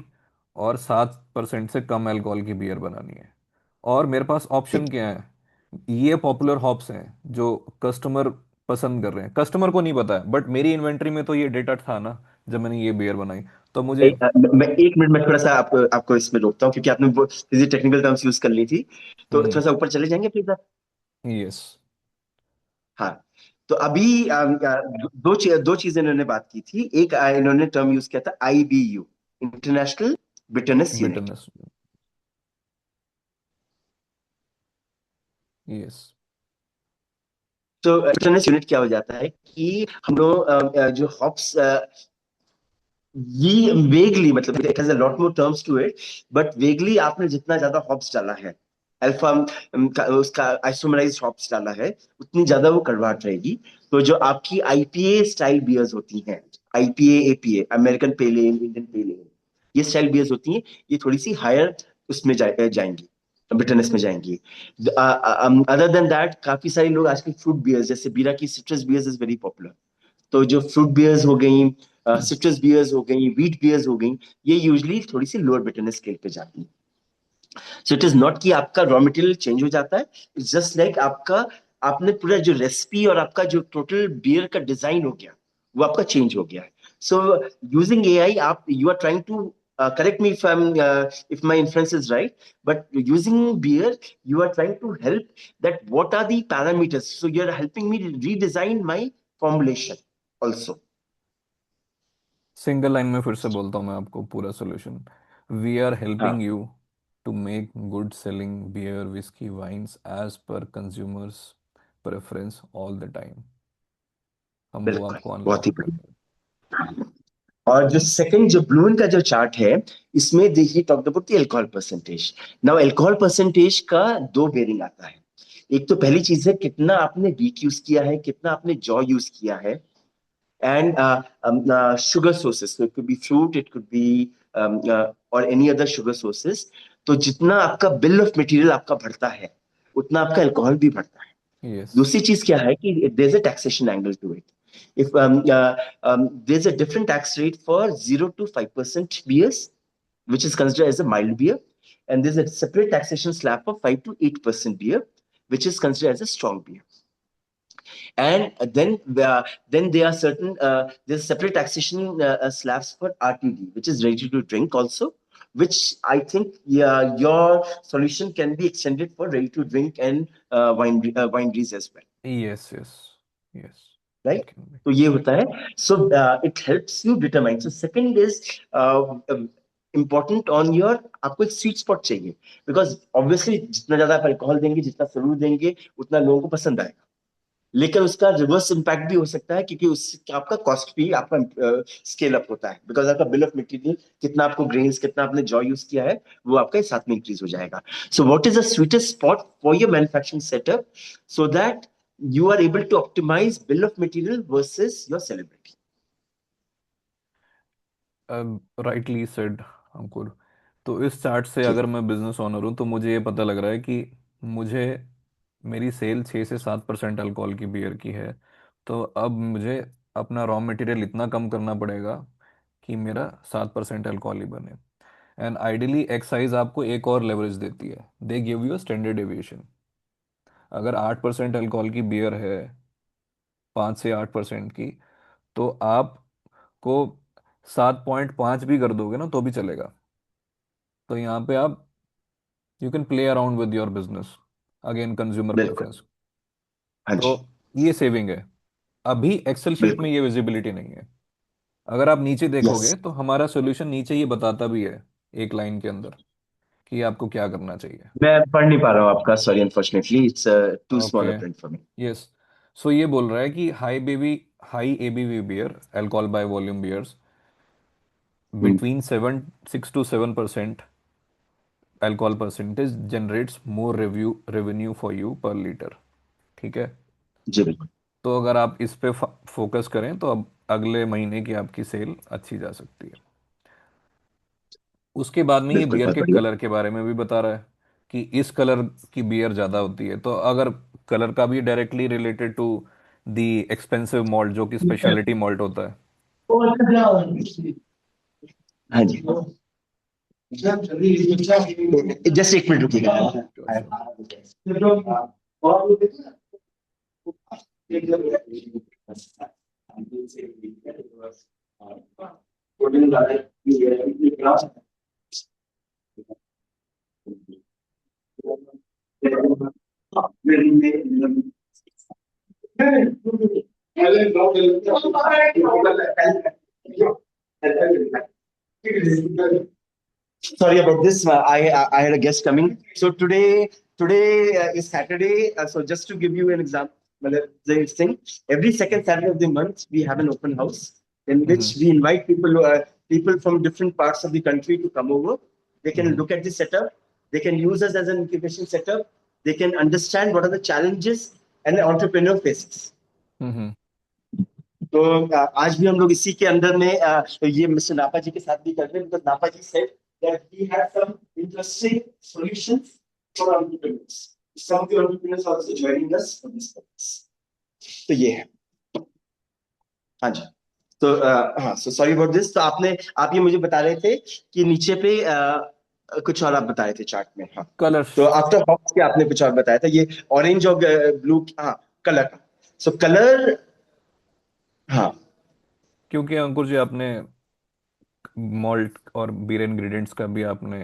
B: और 7% से कम अल्कोहल की बियर बनानी है। और मेरे पास ऑप्शन
A: ठीक।
B: क्या है, ये पॉपुलर हॉप्स हैं जो कस्टमर पसंद कर रहे हैं। कस्टमर को नहीं पता है बट मेरी इन्वेंट्री में तो ये डेटा था ना जब मैंने ये बियर बनाई। तो मुझे
A: मैं 1 मिनट में थोड़ा सा आपको आपको इसमें रोकता हूँ, क्योंकि आपने वो किसी टेक्निकल टर्म्स यूज कर ली थी। तो थोड़ा सा ऊपर चले जाएंगे प्लीज आप।
B: यस।
A: हाँ। तो अभी दो चीजें इन्होंने बात की थी। एक इन्होंने टर्म यूज किया था IBU, international bitterness unit.
B: Bitterness. Yes.
A: तो बिटरनेस यूनिट क्या हो जाता है कि हम लोग जो हॉप्स, ये वेगली, मतलब it has a lot more terms to it, but vaguely आपने जितना ज्यादा हॉप्स डाला है, अल्फा उसका आइसोमराइज्ड हॉप्स डाला है, उतनी ज्यादा वो कड़वाहट रहेगी। तो जो आपकी IPA स्टाइल बियर्स होती हैं, IPA APA, अमेरिकन पेल एल, इंडियन पेल एल, ये स्टाइल बियर्स होती हैं, ये थोड़ी सी हायर उसमें जाएंगी, बिटरनेस में जाएंगी। अदर देन दैट, काफी सारे लोग आजकल फ्रूट बियर्स, जैसे बीरा की citrus beers is very popular. तो जो फ्रूट बियर्स हो गई, सिट्रस बियर्स हो गई, व्हीट बियर्स हो गई, ये यूजली थोड़ी सी लोअर बिटरनेस स्केल पे जाती है। सो इट इज नॉट कि आपका रॉ मटेरियल चेंज हो जाता है, इट्स जस्ट लाइक आपका, आपने पूरा जो रेसिपी और आपका जो टोटल बियर का डिजाइन हो गया, वो आपका चेंज हो गया है। सो यूजिंग AI, आप you are trying to, correct me if my inference is right, but using beer, you are trying to help that what are the parameters, so you're helping me redesign my formulation also.
B: Single line में फिर से बोलता हूँ मैं आपको पूरा solution. We are
A: हाँ।
B: Helping you to make good selling beer whisky wines as per consumers preference all the time. हम वो
A: बिल्कुल।
B: आपको
A: बहुत ही
B: अनलॉक कर
A: बढ़िया।
B: दें।
A: और जो सेकंड, जो ब्लून का जो चार्ट है, इसमें देखिए talk about the alcohol percentage. Now alcohol percentage का दो बेरिंग आता है। एक तो पहली चीज है कितना आपने वीट यूज किया है, कितना आपने जॉ यूज किया है, and sugar sources, so it could be fruit, it could be or any other sugar sources। तो जितना आपका बिल ऑफ मटेरियल आपका बढ़ता है, उतना आपका अल्कोहल भी बढ़ता है।
B: यस।
A: दूसरी चीज क्या है कि there is a taxation angle to it. If there's a different tax rate for 0 to 5% beers, which is considered as a mild beer, and there's a separate taxation slab for 5 to 8% beer, which is considered as a strong beer. And then there are certain, there's separate taxation slabs for RTD, which is ready to drink also, which I think, yeah, your solution can be extended for ready to drink and wineries as well,
B: yes. Yes. Yes.
A: right?
B: It can be.
A: तो ये होता है। So it helps you determine. So second is important on your, आपको एक sweet spot चाहिए, because obviously जितना ज्यादा आप अल्कोहल देंगे, जितना सरूर देंगे, उतना लोगों को पसंद आएगा। लेकिन उसका रिवर्स इंपैक्ट भी हो सकता है, क्योंकि उससे आपका कॉस्ट भी आपका स्केल अप होता है, बिकॉज आपका बिल ऑफ मटेरियल, कितना आपको ग्रेन्स, कितना आपने जॉ यूज किया है, वो आपका साथ में इंक्रीज हो जाएगा। So what is the sweetest spot for your manufacturing setup, so that you are able to optimize bill of material versus your celebrity.
B: Rightly said Ankur. तो इस चार्ट से
A: ठीक।
B: अगर मैं बिजनेस ओनर हूँ तो मुझे ये पता लग रहा है कि मुझे मेरी सेल 6 से 7% अल्कोहल की बियर की है। तो अब मुझे अपना रॉ मटेरियल इतना कम करना पड़ेगा कि मेरा 7% अल्कोहल ही बने। एंड आइडियली एक्साइज आपको एक और लेवरेज देती है, they give you standard deviation. अगर 8% अल्कोहल की बियर है, 5 से 8% की, तो आपको 7.5 भी कर दोगे ना तो भी चलेगा। तो यहाँ पे आप you can play around with your business, again consumer
A: बिल्कुल।
B: प्रेफरेंस।
A: हाँ
B: तो
A: जी।
B: ये सेविंग है। अभी एक्सेल शीट में
A: बिल्कुल।
B: ये विजिबिलिटी नहीं है। अगर आप नीचे
A: यस।
B: देखोगे तो हमारा सॉल्यूशन नीचे ये बताता भी है एक लाइन के अंदर कि आपको क्या करना चाहिए।
A: मैं पढ़ नहीं पा रहा हूँ आपका, sorry, unfortunately it's too
B: okay.
A: Small print for me.
B: Yes. So ये बोल रहा है कि high ABV beer, alcohol by volume beers between 6 to 7% alcohol percentage generates more revenue for you पर लीटर। ठीक है।
A: जी बिल्कुल।
B: तो अगर आप इस पे फोकस करें तो अब अगले महीने की आपकी सेल अच्छी जा सकती है। उसके बाद में ये
A: बिल्कुल,
B: बियर
A: बहुत
B: के
A: बढ़िया।
B: कलर के बारे में भी बता रहा है कि इस कलर की बियर ज़्यादा होती है। तो अगर कलर का भी directly related to the expensive malt जो कि स्पेशलिटी मॉल्ट होता है।
A: हाँ जी। जस्ट एक मिनट रुकिएगा।
B: Sure, sure.
A: Sorry about this. I had a guest coming. So today is Saturday. So just to give you an example, this thing, every second Saturday of the month we have an open house in which
B: Mm-hmm.
A: we invite people from different parts of the country to come over. They can
B: Mm-hmm.
A: look at the setup. They can use us as an incubation setup. They can understand what are the challenges and the entrepreneur faces.
B: Mm-hmm.
A: तो आज भी हम लोग इसी के अंदर में ये मिस्टर नापा जी के साथ भी कर रहे हैं, because नापा जी said that he had some interesting solutions for entrepreneurs. Some of the entrepreneurs are also joining us for this purpose. तो ये है। हाँ जी। तो हाँ, सो सॉरी अबाउट दिस। तो आप ये मुझे बता रहे थे कि नीचे पे कुछ और आप बता रहे थे चार्ट में। हाँ।
B: कलर्स।
A: तो आफ्टर हॉप्स के आपने कुछ और बताया था, ये ऑरेंज और ब्लू। हाँ, कलर का। सो कलर। हाँ।
B: क्योंकि अंकुर जी आपने मॉल्ट और बीयर इंग्रेडिएंट्स का भी आपने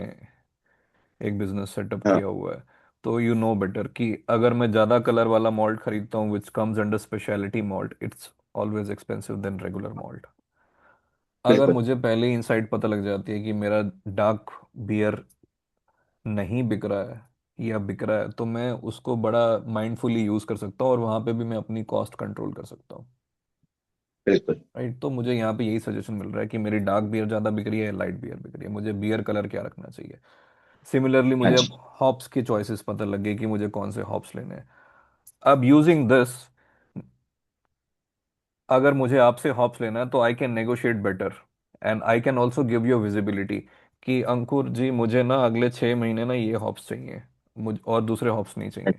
B: एक बिजनेस सेटअप
A: हाँ।
B: किया हुआ है। तो यू नो बेटर कि अगर मैं ज़्यादा कलर वाला मॉल्ट खरीदता हूँ which comes under speciality malt, it's always expensive than regular malt. अगर
A: बिल्कुल।
B: मुझे पहले ही इंसाइट पता लग जाती है कि मेरा डार्क बियर नहीं बिक रहा है या बिक रहा है, तो मैं उसको बड़ा माइंडफुली यूज़ कर सकता हूँ और वहाँ पे भी मैं अपनी कॉस्ट कंट्रोल कर सकता हूँ।
A: बिल्कुल।
B: राइट। तो मुझे यहाँ पे यही सजेशन मिल रहा है कि मेरी डार्क बियर ज़्यादा बिक रही है या लाइट बियर बिक रही है, मुझे बियर कलर क्या रखना चाहिए। सिमिलरली
A: हाँ
B: मुझे
A: जी।
B: अब हॉप्स की चॉइसेस पता लग गई कि मुझे कौन से हॉप्स लेने हैं। अब यूजिंग दिस, अगर मुझे आपसे हॉप्स लेना है तो I can negotiate better and I can also give you visibility कि अंकुर जी मुझे ना अगले 6 महीने ना ये हॉप्स चाहिए, मुझ और दूसरे हॉप्स नहीं चाहिए।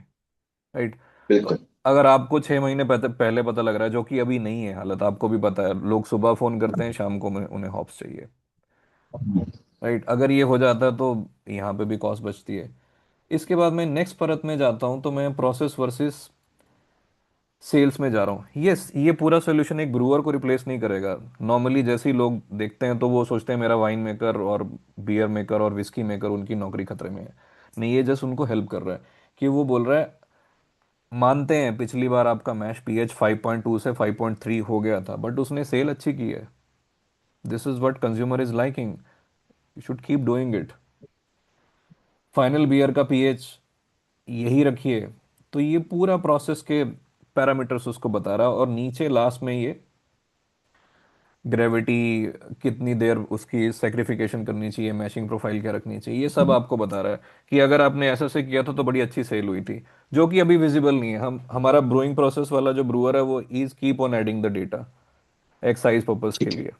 B: राइट। तो
A: बिल्कुल।
B: अगर आपको 6 महीने पहले पता लग रहा है, जो कि अभी नहीं है हालत, आपको भी पता है लोग सुबह फोन करते हैं, शाम को उन्हें हॉप्स चाहिए। राइट। अगर ये हो जाता है तो यहाँ पे भी कॉस्ट बचती है। इसके बाद मैं नेक्स्ट परत में जाता हूँ, तो मैं प्रोसेस वर्सेस सेल्स में जा रहा हूँ। यस, ये पूरा सोल्यूशन एक ब्रूअर को रिप्लेस नहीं करेगा। नॉर्मली जैसे ही लोग देखते हैं तो वो सोचते हैं मेरा वाइन मेकर और बियर मेकर और विस्की मेकर उनकी नौकरी खतरे में है। नहीं, ये जस्ट उनको हेल्प कर रहा है कि वो बोल रहा है मानते हैं पिछली बार आपका मैश पीएच 5.2 से 5.3 हो गया था बट उसने सेल अच्छी की है। This is what consumer is liking, you should keep doing it. Final beer का पीएच यही रखिए। तो ये पूरा प्रोसेस के पैरामीटर्स उसको बता रहा है और नीचे लास्ट में ये ग्रेविटी कितनी देर उसकी सेक्रिफिकेशन करनी चाहिए, मैशिंग प्रोफाइल क्या रखनी चाहिए, ये सब आपको बता रहा है कि अगर आपने ऐसा से किया था तो बड़ी अच्छी सेल हुई थी, जो कि अभी विजिबल नहीं है। हम हमारा ब्रूइंग प्रोसेस वाला जो ब्रूअर है वो is keep on adding the data excise purpose के
A: ठीक है।
B: लिए,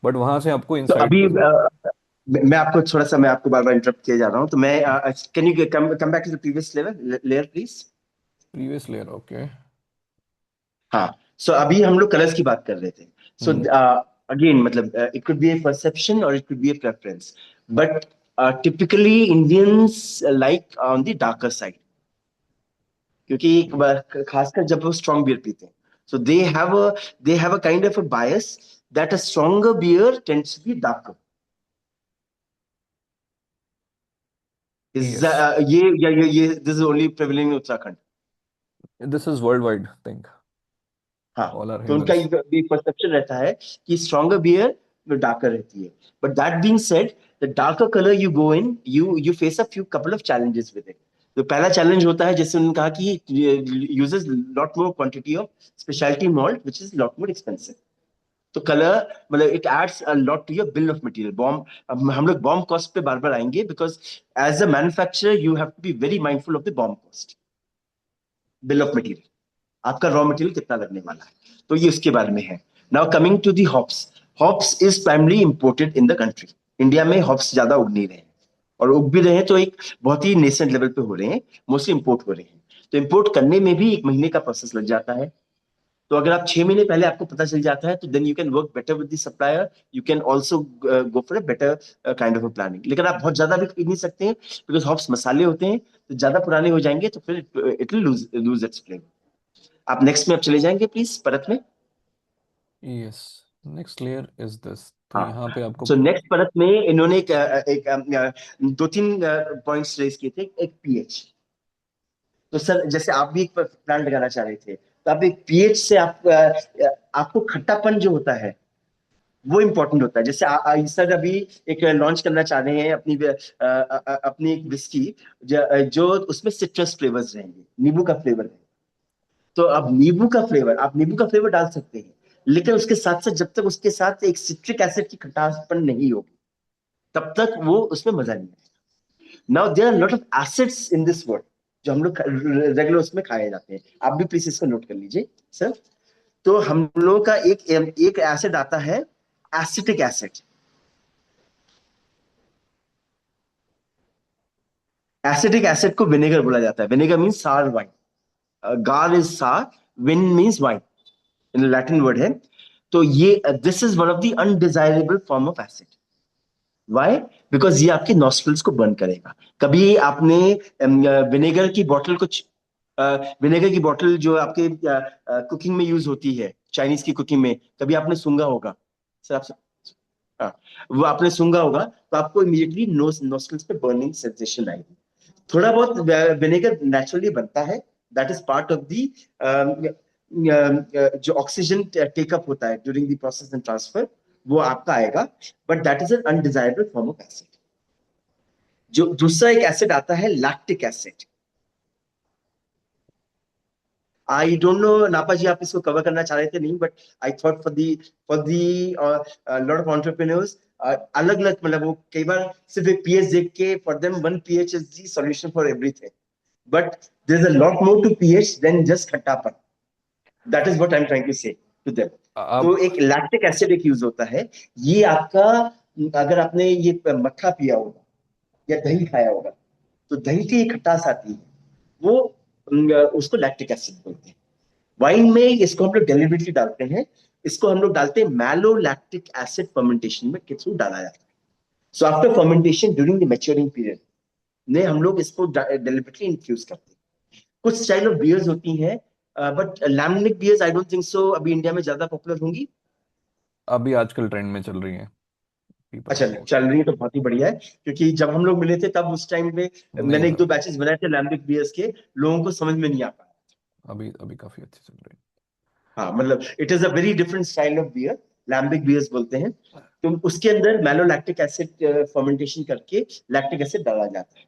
B: बट वहां से आपको
A: तो
B: इंसाइट
A: अभी
B: मिल।
A: मैं आपको बार बार इंटरप्ट किए जा रहा हूँ, तो मैं can you come back to the previous level layer please.
B: Previous layer, okay.
A: हाँ। सो अभी हम लोग कलर्स की बात कर रहे थे. So
B: hmm.
A: अगेन मतलब it could be a perception और it could be a preference, but typically Indians like on the darker side, क्योंकि खासकर जब वो स्ट्रॉन्ग बियर पीते हैं, so they have a kind of a bias that a stronger beer tends to be darker. Is
B: yes.
A: ये this is only prevailing in Uttarakhand.
B: This is world wide thing.
A: हाँ,
B: all are
A: तो उनका
B: humans.
A: ये भी perception रहता है कि stronger beer darker रहती है. But that being said, the darker colour you go in, you face a few couple of challenges with it. तो पहला चैलेंज होता है, जैसे उन्होंने कहा कि uses lot more quantity of speciality malt which is lot more expensive. तो colour मतलब it adds a lot to your bill of material BOM. अब हम लोग बॉम्ब कॉस्ट पे बार बार आएंगे, because as a manufacturer you have to be very mindful of the BOM cost, bill of material, आपका रॉ मटेरियल कितना लगने वाला है. तो ये उसके बारे में है. Now coming to the hops. Hops is primarily imported in the country. India में हॉप्स ज्यादा उग नहीं रहे हैं, और उग भी रहे हैं तो एक बहुत ही नेसेंट लेवल पे हो रहे हैं, मोस्टली इंपोर्ट हो रहे हैं. तो इंपोर्ट करने में भी 1 महीने का प्रोसेस लग जाता है. तो अगर आप 6 महीने पहले आपको पता चल जाता है, तो then you can work better with the supplier. You can also go for a better kind of planning. लेकिन आप बहुत ज्यादा भी खरीद नहीं सकते हैं, बिकॉज हॉप्स मसाले होते हैं, तो ज्यादा पुराने हो जाएंगे तो फिर it will lose lose its flavour. आप नेक्स्ट में आप चले जाएंगे प्लीज परत में.
B: Yes. Next layer is this. तो
A: हाँ,
B: यहाँ पे आपको.
A: सो नेक्स्ट परत में इन्होंने दो तीन पॉइंट्स रेज किए थे. एक पीएच. तो सर जैसे आप भी एक प्लांट लगाना चाह रहे थे, तो आप एक पीएच से आपको खट्टापन जो होता है वो इंपॉर्टेंट होता है. जैसे सर अभी एक लॉन्च करना चाह रहे हैं अपनी एक विस्की, जो उसमें सिट्रस फ्लेवर्स रहेंगे, नींबू का फ्लेवर है. तो अब नींबू का फ्लेवर, आप नींबू का फ्लेवर डाल सकते हैं, लेकिन उसके साथ साथ जब तक उसके साथ एक सिट्रिक एसिड की खटासपन नहीं होगी, तब तक वो उसमें मजा नहीं आएगा. Now there are lot of acids in this world, जो हम लोग रेगुलर उसमें खाए जाते हैं. आप भी प्लीज इसको नोट कर लीजिए सर. तो हम लोगों का एक एक एसिड आता है, एसिटिक एसिड. एसिटिक एसिड को विनेगर बोला जाता है. Vinegar means sour wine. गार is sour, vin means wine, in Latin word है. तो ये this is one of the undesirable form of acid. Why? Because ये आपके नॉस्ट्रल्स को बर्न करेगा. कभी आपने विनेगर की बोतल को विनेगर की बोतल जो आपके कुकिंग में यूज होती है, चाइनीज की कुकिंग में, कभी आपने सूंघा होगा सर आप. हाँ, वो आपने सूंघा होगा, तो आपको इमीडिएटली नोस्ट्रल्स पे बर्निंग सेंसेशन आएगी. थोड़ा बहुत विनेगर नेचुरली बनता है. That is part of the जो ऑक्सीजन टेकअप होता है during the process and transfer, वो आपका आएगा. But that is an undesirable form of acid. जो दूसरा एक एसिड आता है, lactic acid. I don't know नापा जी, आप इसको कवर करना चाह रहे थे नहीं, but I thought for the lot of entrepreneurs, अलग अलग मतलब वो कई बार सिर्फ एक पीएच देख के, for them one pH is the solution for everything. But there is a lot more to pH than just खट्टापन. That is what I am trying to say to them. तो
B: आप.
A: एक लैक्टिक एसिड एक use होता है. ये आपका, अगर आपने ये मट्ठा पिया होगा या दही खाया होगा, तो दही की एक खटास आती है, वो उसको लैक्टिक एसिड बोलते हैं. वाइन में इसको हम लोग डेलिबरेटली डालते हैं. इसको हम लोग डालते हैं मैलोलैक्टिक एसिड फर्मेंटेशन में के थ्रू डाला जाता है. So after fermentation during the maturing period ने हम लोग इसको डेलिबरेटली इन्फ्यूज करते हैं. कुछ स्टाइल ऑफ बियर्स होती हैं, but lambic beers I don't think so अभी इंडिया में ज्यादा पॉपुलर होंगी.
B: अभी आजकल ट्रेंड में चल रही है. पीपल
A: अच्छा,
B: आर मोर.
A: चल रही है तो बहुत ही बढ़िया है, क्योंकि जब हम लोग मिले थे तब उस टाइम पे
B: नहीं
A: मैंने एक
B: था.
A: दो बैचेस बनाए थे लैम्बिक बियर्स के, लोगों को समझ में नहीं आ पाया.
B: अभी अभी काफी अच्छी चल रही
A: हाँ, मतलब it is a very different style of beer, lambic beers बोलते हैं. तो उसके अंदर मैलोलैक्टिक एसिड फर्मेंटेशन करके लैक्टिक एसिड डाला जाता है.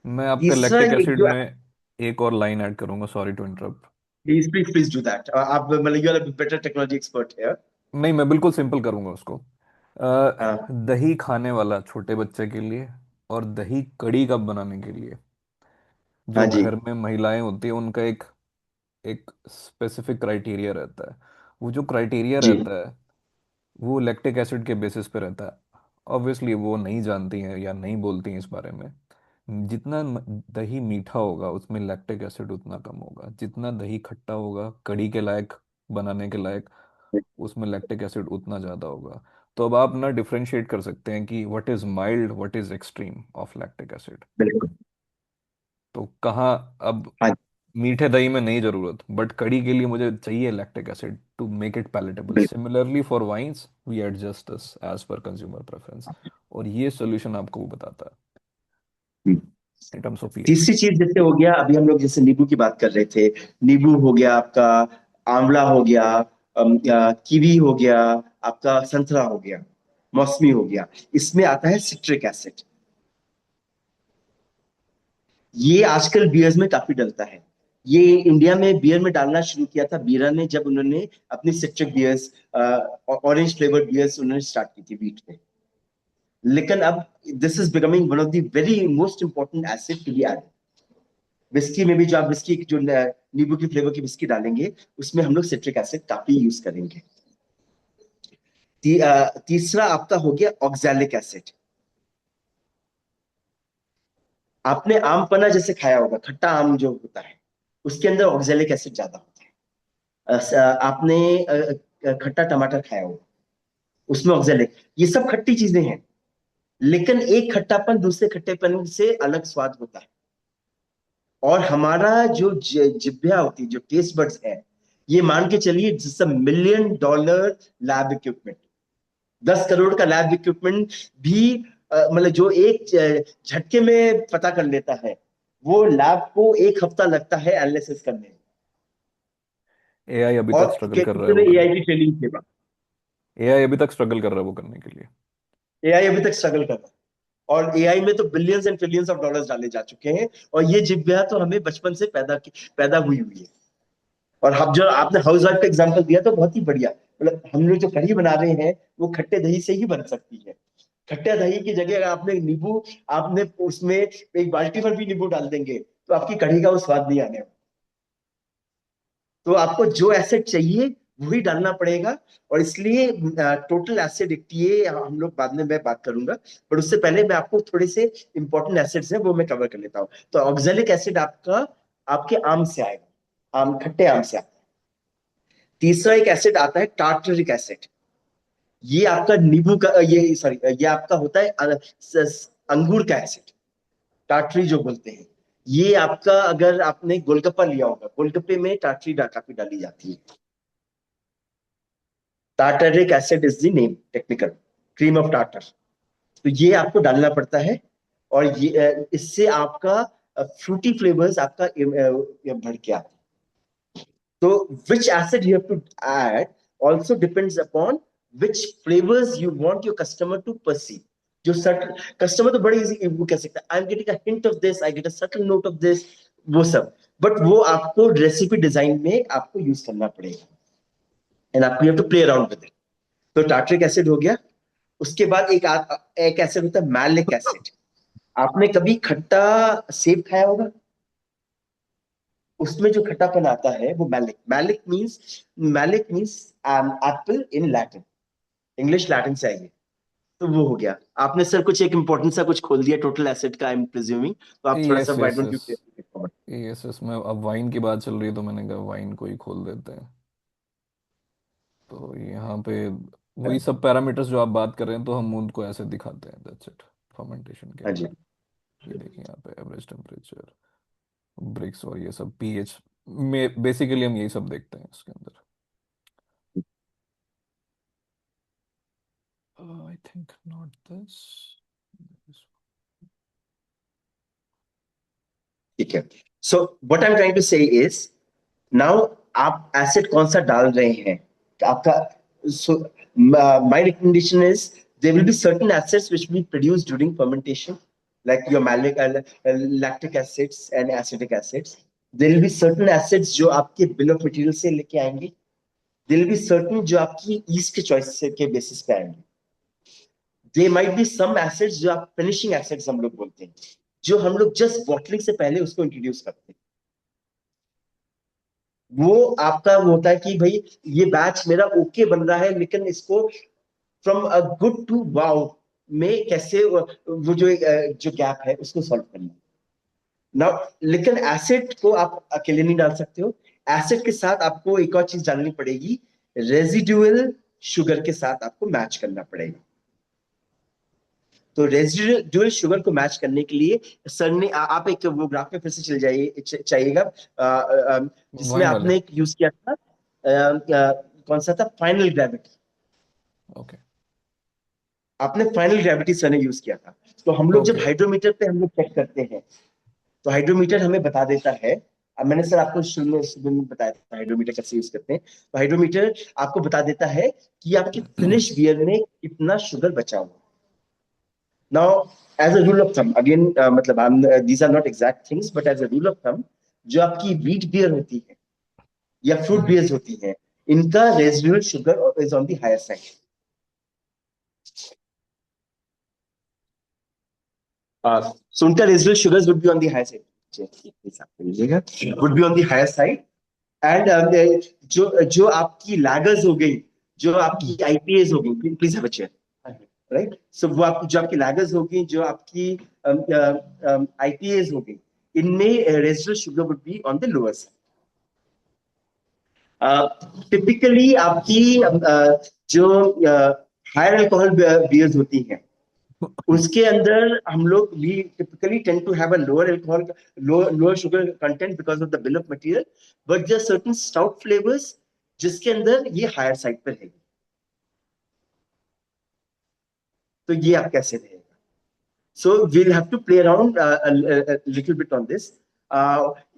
B: है. मैं आपका
A: तीसरा
B: लैक्टिक
A: एक
B: एसिड
A: जो,
B: में एक और लाइन ऐड करूंगा. Sorry to interrupt.
A: Please please please do that. आप मतलब you are better technology expert है.
B: नहीं, मैं बिल्कुल सिंपल करूंगा उसको.
A: हाँ.
B: दही खाने वाला छोटे बच्चे के लिए और दही कड़ी कब बनाने के लिए
A: हाँ
B: जो
A: जी.
B: घर में महिलाएं होती है उनका एक एक स्पेसिफिक क्राइटेरिया रहता है. वो जो क्राइटेरिया
A: जी.
B: रहता है वो लैक्टिक एसिड के बेसिस पे रहता है. ऑब्वियसली वो नहीं जानती हैं या नहीं बोलती हैं इस बारे में. जितना दही मीठा होगा उसमें लैक्टिक एसिड उतना कम होगा. जितना दही खट्टा होगा कड़ी के लायक बनाने के लायक, उसमें लैक्टिक एसिड उतना ज़्यादा होगा। तो अब आप ना डिफरेंशिएट कर सकते हैं कि what is mild, what is extreme of lactic acid.
A: बिल्कुल।
B: तो कहाँ अब
A: हाँ
B: मीठे दही में नहीं ज़रूरत, बट कड़ी के लिए मुझे चाहिए lactic acid to make it palatable.
A: बिल्कुल।
B: Similarly for wines we adjust this as per consumer preference, और ये सोल्यूशन आपको वो बताता है
A: hmm.
B: In terms of pH.
A: तीसरी चीज जैसे हो गया, अभी हम लोग जैसे नींबू की बात कर रहे थे, नींबू हो गया आपका, आंवला हो गया, कीवी हो गया, आपका संतरा हो गया, मौसमी हो गया, इसमें आता है सिट्रिक एसिड। ये आजकल बियर्स में काफी डलता है। ये इंडिया में बियर में डालना शुरू किया था बीरा ने, जब उन्होंने अपनी citric beers, orange flavoured beers उन्होंने स्टार्ट की थी बीट में। लेकिन अब this is becoming one of the very most important acid to be added. Whisky में भी जो आप विस्की जो नींबू की फ्लेवर की विस्की डालेंगे, उसमें हम लोग सिट्रिक एसिड काफी यूज करेंगे। तीसरा आपका हो गया ऑक्सैलिक एसिड। आपने आम पन्ना जैसे खाया होगा, खट्टा आम जो होता है, उसके अंदर ऑक्सैलिक एसिड ज्यादा होता है। आपने खट्टा टमाटर खाया होगा, उसमें ऑक्सैलिक, ये सब खट्टी चीजें हैं, लेकिन एक खट्टापन दूसरे खट्टेपन से अलग स्वाद होता है। और हमारा जो जिह्वा होती है, जो टेस्ट बड्स है, ये मान के चलिए it's a $1 million lab equipment. 10 crore का लैब इक्विपमेंट भी मतलब जो एक झटके में पता कर लेता है, वो लैब को 1 हफ्ता लगता है एनालिसिस करने में।
B: एआई अभी तक
A: और
B: स्ट्रगल कर रहा है
A: कहते
B: वो
A: हैं
B: करने
A: एआई की ट्रेनिंग के बाद,
B: एआई अभी तक स्ट्रगल कर रहा है वो करने के लिए।
A: एआई अभी तक स्ट्रगल कर रहा है। और एआई में तो billions and trillions of dollars डाले जा चुके हैं, और ये जिज्ञा तो हमें बचपन से पैदा हुई हुई है। और हम जो आपने हाउस वाइफ का एग्जांपल दिया तो बहुत ही बढ़िया, मतलब हम लोग जो कढ़ी बना रहे हैं वो खट्टे दही से ही बन सकती है। खट्टे दही की जगह अगर आपने नींबू, आपने उसमें एक बाल्टी भर भी नींबू डाल देंगे, तो आपकी कढ़ी का वो स्वाद नहीं आने वाला। तो आपको जो एसिड चाहिए वही डालना पड़ेगा। और इसलिए टोटल एसिड, ये हम लोग बाद में मैं बात करूंगा, पर उससे पहले मैं आपको थोड़े से इंपॉर्टेंट एसिड्स हैं वो मैं कवर कर लेता हूँ। तो ऑक्सैलिक एसिड आपका आपके आम से आएगा, आम, खट्टे आम से आता है। तीसरा एक एसिड आता है टार्टरिक एसिड। ये आपका नींबू का, ये सॉरी, ये आपका होता है अंगूर का एसिड, टाटरी जो बोलते हैं। ये आपका, अगर आपने गोलगप्पा लिया होगा, गोलगप्पे में टाटरी काफी डाली जाती है। Tartaric acid is the name technical, cream of tartar. तो ये आपको डालना पड़ता है, और ये इससे आपका फ्रूटी फ्लेवर्स आपका बढ़ के आता है। So which acid you have to add also depends upon which flavors you want your customer to perceive. जो सटल कस्टमर तो बड़ी इजी वो कह सकता है, I am getting a hint of this, I get a subtle note of this, वो सब। But वो आपको रेसिपी डिजाइन में आपको यूज करना पड़ेगा, एंड आपको have to play around with it. तो टार्ट्रिक एसिड हो गया। उसके बाद एक एसिड होता है मैलिक एसिड। आपने कभी खट्टा सेब खाया होगा? उसमें जो खट्टापन आता है वो malic, malic means apple in Latin, English Latin से आई है। तो वो हो गया। आपने सर कुछ एक इंपॉर्टेंट सा कुछ खोल दिया टोटल एसिड का, आई एम प्रिज्यूमिंग, तो आप थोड़ा सा
B: yes
A: why
B: yes
A: don't you
B: yes
A: play.
B: Yes yes, मैं अब वाइन की बात चल रही है तो मैंने कहा वाइन को ही खोल देते हैं। तो यहाँ पे वही सब पैरामीटर्स जो आप बात कर रहे हैं, तो हम उनको ऐसे दिखाते हैं, दैट्स इट, फर्मेंटेशन के
A: हाँ जी।
B: अंदर। ये देखिए यहाँ पे एवरेज टेम्परेचर, ब्रिक्स और ये सब पीएच में बेसिकली हम यही सब देखते हैं इसके अंदर। I think not this.
A: ठीक है। So what I am trying to say is, now आप एसिड कौन सा डाल रहे हैं आपका। So my recommendation is there will be certain acids which we produce during fermentation, like your malic lactic acids and acetic acids. There will be certain acids जो आपके bill of material से लेके आएंगे, there will be certain जो आपकी yeast के choice के basis पे आएंगे। There might be some acids जो आप finishing acids हम लोग बोलते हैं, जो हम लोग just bottling से पहले उसको introduce करते हैं। वो आपका वो होता है कि भाई ये बैच मेरा ओके बन रहा है, लेकिन इसको from a good to wow में कैसे वो जो गैप है उसको सॉल्व करना। नाउ लेकिन एसिड को आप अकेले नहीं डाल सकते हो, एसिड के साथ आपको एक और चीज डालनी पड़ेगी, रेजिडुअल शुगर के साथ आपको मैच करना पड़ेगा। तो रेजिडुअल शुगर को मैच करने के लिए सर ने आप एक वो ग्राफ में फिर से चल जाइए चाहिएगा, जिसमें
B: वाइन वाले।
A: आपने एक यूज किया था, कौन सा था, फाइनल ग्रेविटी।
B: ओके
A: आपने फाइनल ग्रेविटी सर ने यूज किया था। तो हम लोग जब
B: ओके
A: हाइड्रोमीटर पे हम लोग चेक करते हैं, तो हाइड्रोमीटर हमें बता देता है, अब मैंने सर आपको शुरू में बताया था हाइड्रोमीटर कैसे यूज करते हैं। तो हाइड्रोमीटर आपको बता देता है कि आपके फिनिश बियर में कितना शुगर बचा हुआ। Now as a rule of thumb again, मतलब these are not exact things, but as a rule of thumb, जो आपकी व्हीट बियर होती है या फ्रूट बियर्स होती है, इनका residual sugar is on the higher side. So उनका residual sugars would be on the higher side, would be on the higher side. And जो जो आपकी लैगर्स हो गई, जो आपकी आईपीएस हो गई, please have a chair, right. So वो आप जो आपकी लैगर्स हो गई, जो आपकी आईपीएस हो गई, इनमें residual sugar would be on the lower side. Typically आपकी जो हायर अल्कोहल बियर्स होती हैं, उसके अंदर हम लोग we typically tend to have a lower alcohol, lower sugar content because of the bill of material, but there certain stout flavours जिसके अंदर ये हायर साइड पर है। तो ये आप कैसे रहेगा? So we'll have to play around little bit on this.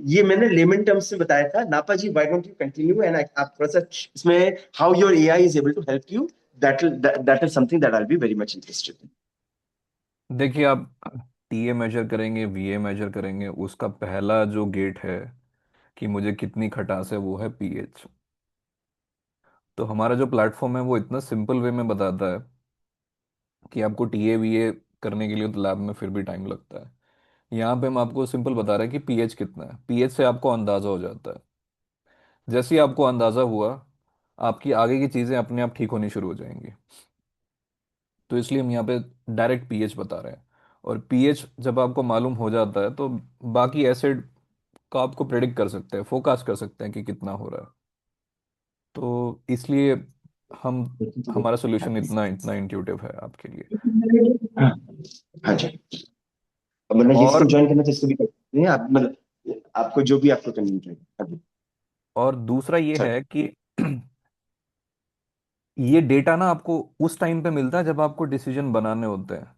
A: ये मैंने लेमन टर्म्स में बताया था। Napa ji, why don't you continue and आप थोड़ा सा इसमें how your AI is able to help you, that is something that I will be very much interested in.
B: देखिए, आप टीए मेजर करेंगे, वीए मेजर करेंगे, उसका पहला जो गेट है कि मुझे कितनी खटास है, वो है पीएच। तो हमारा जो प्लेटफॉर्म है वो इतना सिंपल वे में बताता है कि आपको टीए वीए करने के लिए तो लैब में फिर भी टाइम लगता है। यहाँ पे हम आपको सिंपल बता रहे हैं कि पीएच कितना है। पीएच से आपको अंदाजा हो जाता है। जैसे ही आपको अंदाजा हुआ, आपकी आगे की चीज़ें अपने आप ठीक होनी शुरू हो जाएंगी। तो इसलिए हम यहाँ पे डायरेक्ट पीएच बता रहे हैं। और पीएच जब आपको मालूम हो जाता है तो बाकी एसिड का आपको प्रेडिक्ट कर सकते हैं, फोकास्ट कर सकते हैं कि कितना हो रहा है। तो इसलिए हम हमारा सोल्यूशन इतना इतना इंट्यूटिव है आपके लिए।
A: हाँ जी, अब मतलब ये
B: और
A: सिस्टम ज्वाइन करना तो इसको भी कर सकते हैं आप, मतलब आपको जो भी आपको करनी चाहिए। हाँ जी
B: और दूसरा ये
A: सर।
B: है कि ये डेटा ना आपको उस टाइम पे मिलता है जब आपको डिसीजन बनाने होते हैं।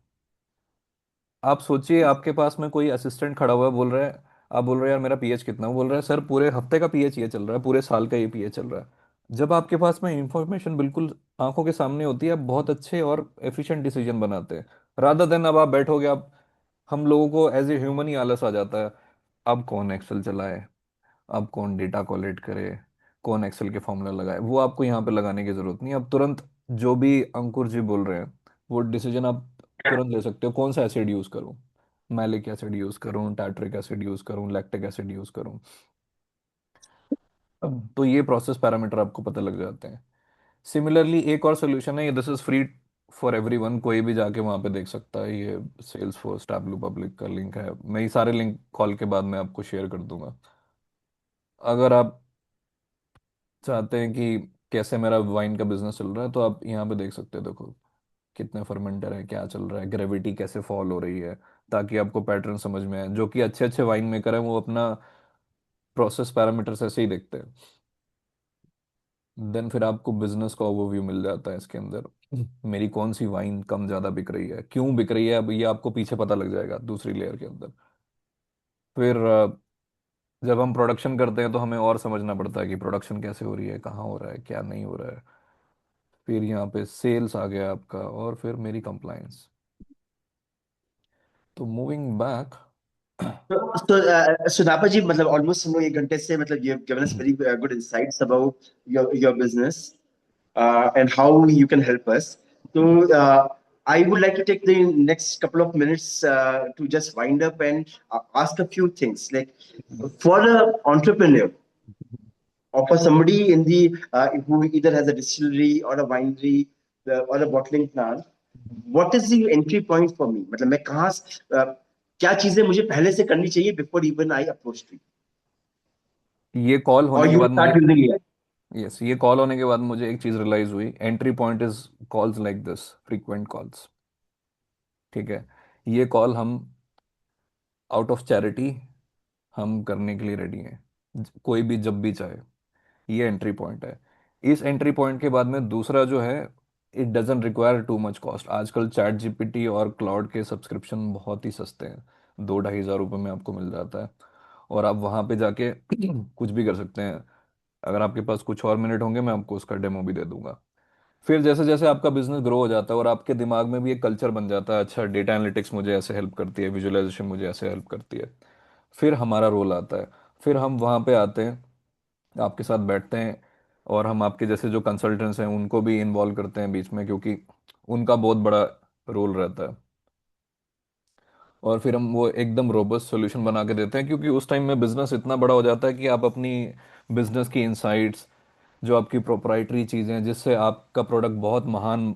B: आप सोचिए, आपके पास में कोई असिस्टेंट खड़ा हुआ है, बोल रहा है, आप बोल रहे हैं यार मेरा पीएच कितना, वो बोल रहा है सर पूरे हफ्ते का पीएच ये चल रहा है, पूरे साल का ये पीएच चल रहा है। जब आपके पास में इंफॉर्मेशन बिल्कुल आंखों के सामने होती है, आप बहुत अच्छे और एफिशिएंट डिसीजन बनाते हैं। रादर देन अब आप बैठोगे, आप हम लोगों को एज ए ह्यूमन ही आलस आ जाता है। अब कौन एक्सेल चलाए, अब कौन डेटा कोलेक्ट करे, कौन एक्सेल के फॉर्मूला लगाए, वो आपको यहाँ पे लगाने की जरूरत नहीं है। अब तुरंत जो भी अंकुर जी बोल रहे हैं वो डिसीजन आप तुरंत ले सकते हो। कौन सा एसिड यूज करूँ, मैलिक एसिड यूज करूँ, टार्ट्रिक एसिड यूज करूँ, लैक्टिक एसिड यूज करूँ। अब तो ये प्रोसेस पैरामीटर आपको पता लग जाते हैं। सिमिलरली एक और सोल्यूशन है, ये this is free for everyone, कोई भी जाके वहाँ पे देख सकता है। ये सेल्स फोर्स टैबलू पब्लिक का लिंक है, मैं ये सारे लिंक कॉल के बाद में आपको शेयर कर दूंगा। अगर आप चाहते हैं कि कैसे मेरा वाइन का बिजनेस चल रहा है, तो आप यहाँ पे देख सकते हो। देखो कितने फर्मेंटर है, क्या चल रहा है, ग्रेविटी कैसे फॉल हो रही है, ताकि आपको पैटर्न समझ में आए। जो कि अच्छे अच्छे वाइन मेकर हैं वो अपना प्रोसेस पैरामीटर्स ऐसे ही देखते हैं। देन फिर आपको बिजनेस का ओवरव्यू मिल जाता है इसके अंदर। मेरी कौन सी वाइन कम ज्यादा बिक रही है, क्यों बिक रही है, अब ये आपको पीछे पता लग जाएगा दूसरी लेयर के अंदर। फिर जब हम प्रोडक्शन करते हैं तो हमें और समझना पड़ता है कि प्रोडक्शन कैसे हो रही है, कहाँ हो रहा है, क्या नहीं हो रहा है। फिर यहाँ पे सेल्स आ गया आपका, और फिर मेरी कंप्लायंस। तो मूविंग बैक।
A: तो सुदापा जी, मतलब ऑलमोस्ट हम लोग 1 घंटे से, मतलब you have given us very good insights about your business and how you can help us. So I would like to take the next couple of minutes to just wind up and ask a few things. Like for an entrepreneur or for somebody in the who either has a distillery or a winery or a bottling plant, what is the entry point for me? मतलब मैं कहाँ क्या चीजें मुझे पहले से करनी चाहिए before even I approach to you?
B: ये कॉल
A: or
B: होने के
A: you
B: बाद
A: will
B: मुझे,
A: start using AI.
B: यस, ये कॉल होने के बाद मुझे एक चीज रियलाइज हुई, entry point is calls like this, frequent calls. ठीक है, ये कॉल हम आउट ऑफ चैरिटी हम करने के लिए रेडी हैं, कोई भी जब भी चाहे। ये एंट्री पॉइंट है। इस एंट्री पॉइंट के बाद में दूसरा जो है, it doesn't require too much cost. आजकल चैट जीपीटी और क्लाउड के सब्सक्रिप्शन बहुत ही सस्ते हैं, 2-2.5 हज़ार रुपये में आपको मिल जाता है, और आप वहाँ पे जाके कुछ भी कर सकते हैं। अगर आपके पास कुछ और मिनट होंगे, मैं आपको उसका डेमो भी दे दूंगा। फिर जैसे जैसे आपका बिजनेस ग्रो हो जाता है और आपके दिमाग में भी एक कल्चर बन जाता है, अच्छा डेटा एनालिटिक्स मुझे ऐसे हेल्प करती है, विजुअलाइजेशन मुझे ऐसे हेल्प करती है, फिर हमारा रोल आता है। फिर हम वहाँ पे आते हैं, आपके साथ बैठते हैं, और हम आपके जैसे जो कंसल्टेंट्स हैं उनको भी इन्वॉल्व करते हैं बीच में, क्योंकि उनका बहुत बड़ा रोल रहता है। और फिर हम वो एकदम रोबस्ट सॉल्यूशन बना के देते हैं, क्योंकि उस टाइम में बिजनेस इतना बड़ा हो जाता है कि आप अपनी बिजनेस की इंसाइट्स, जो आपकी प्रोप्राइटरी चीज़ें हैं जिससे आपका प्रोडक्ट बहुत महान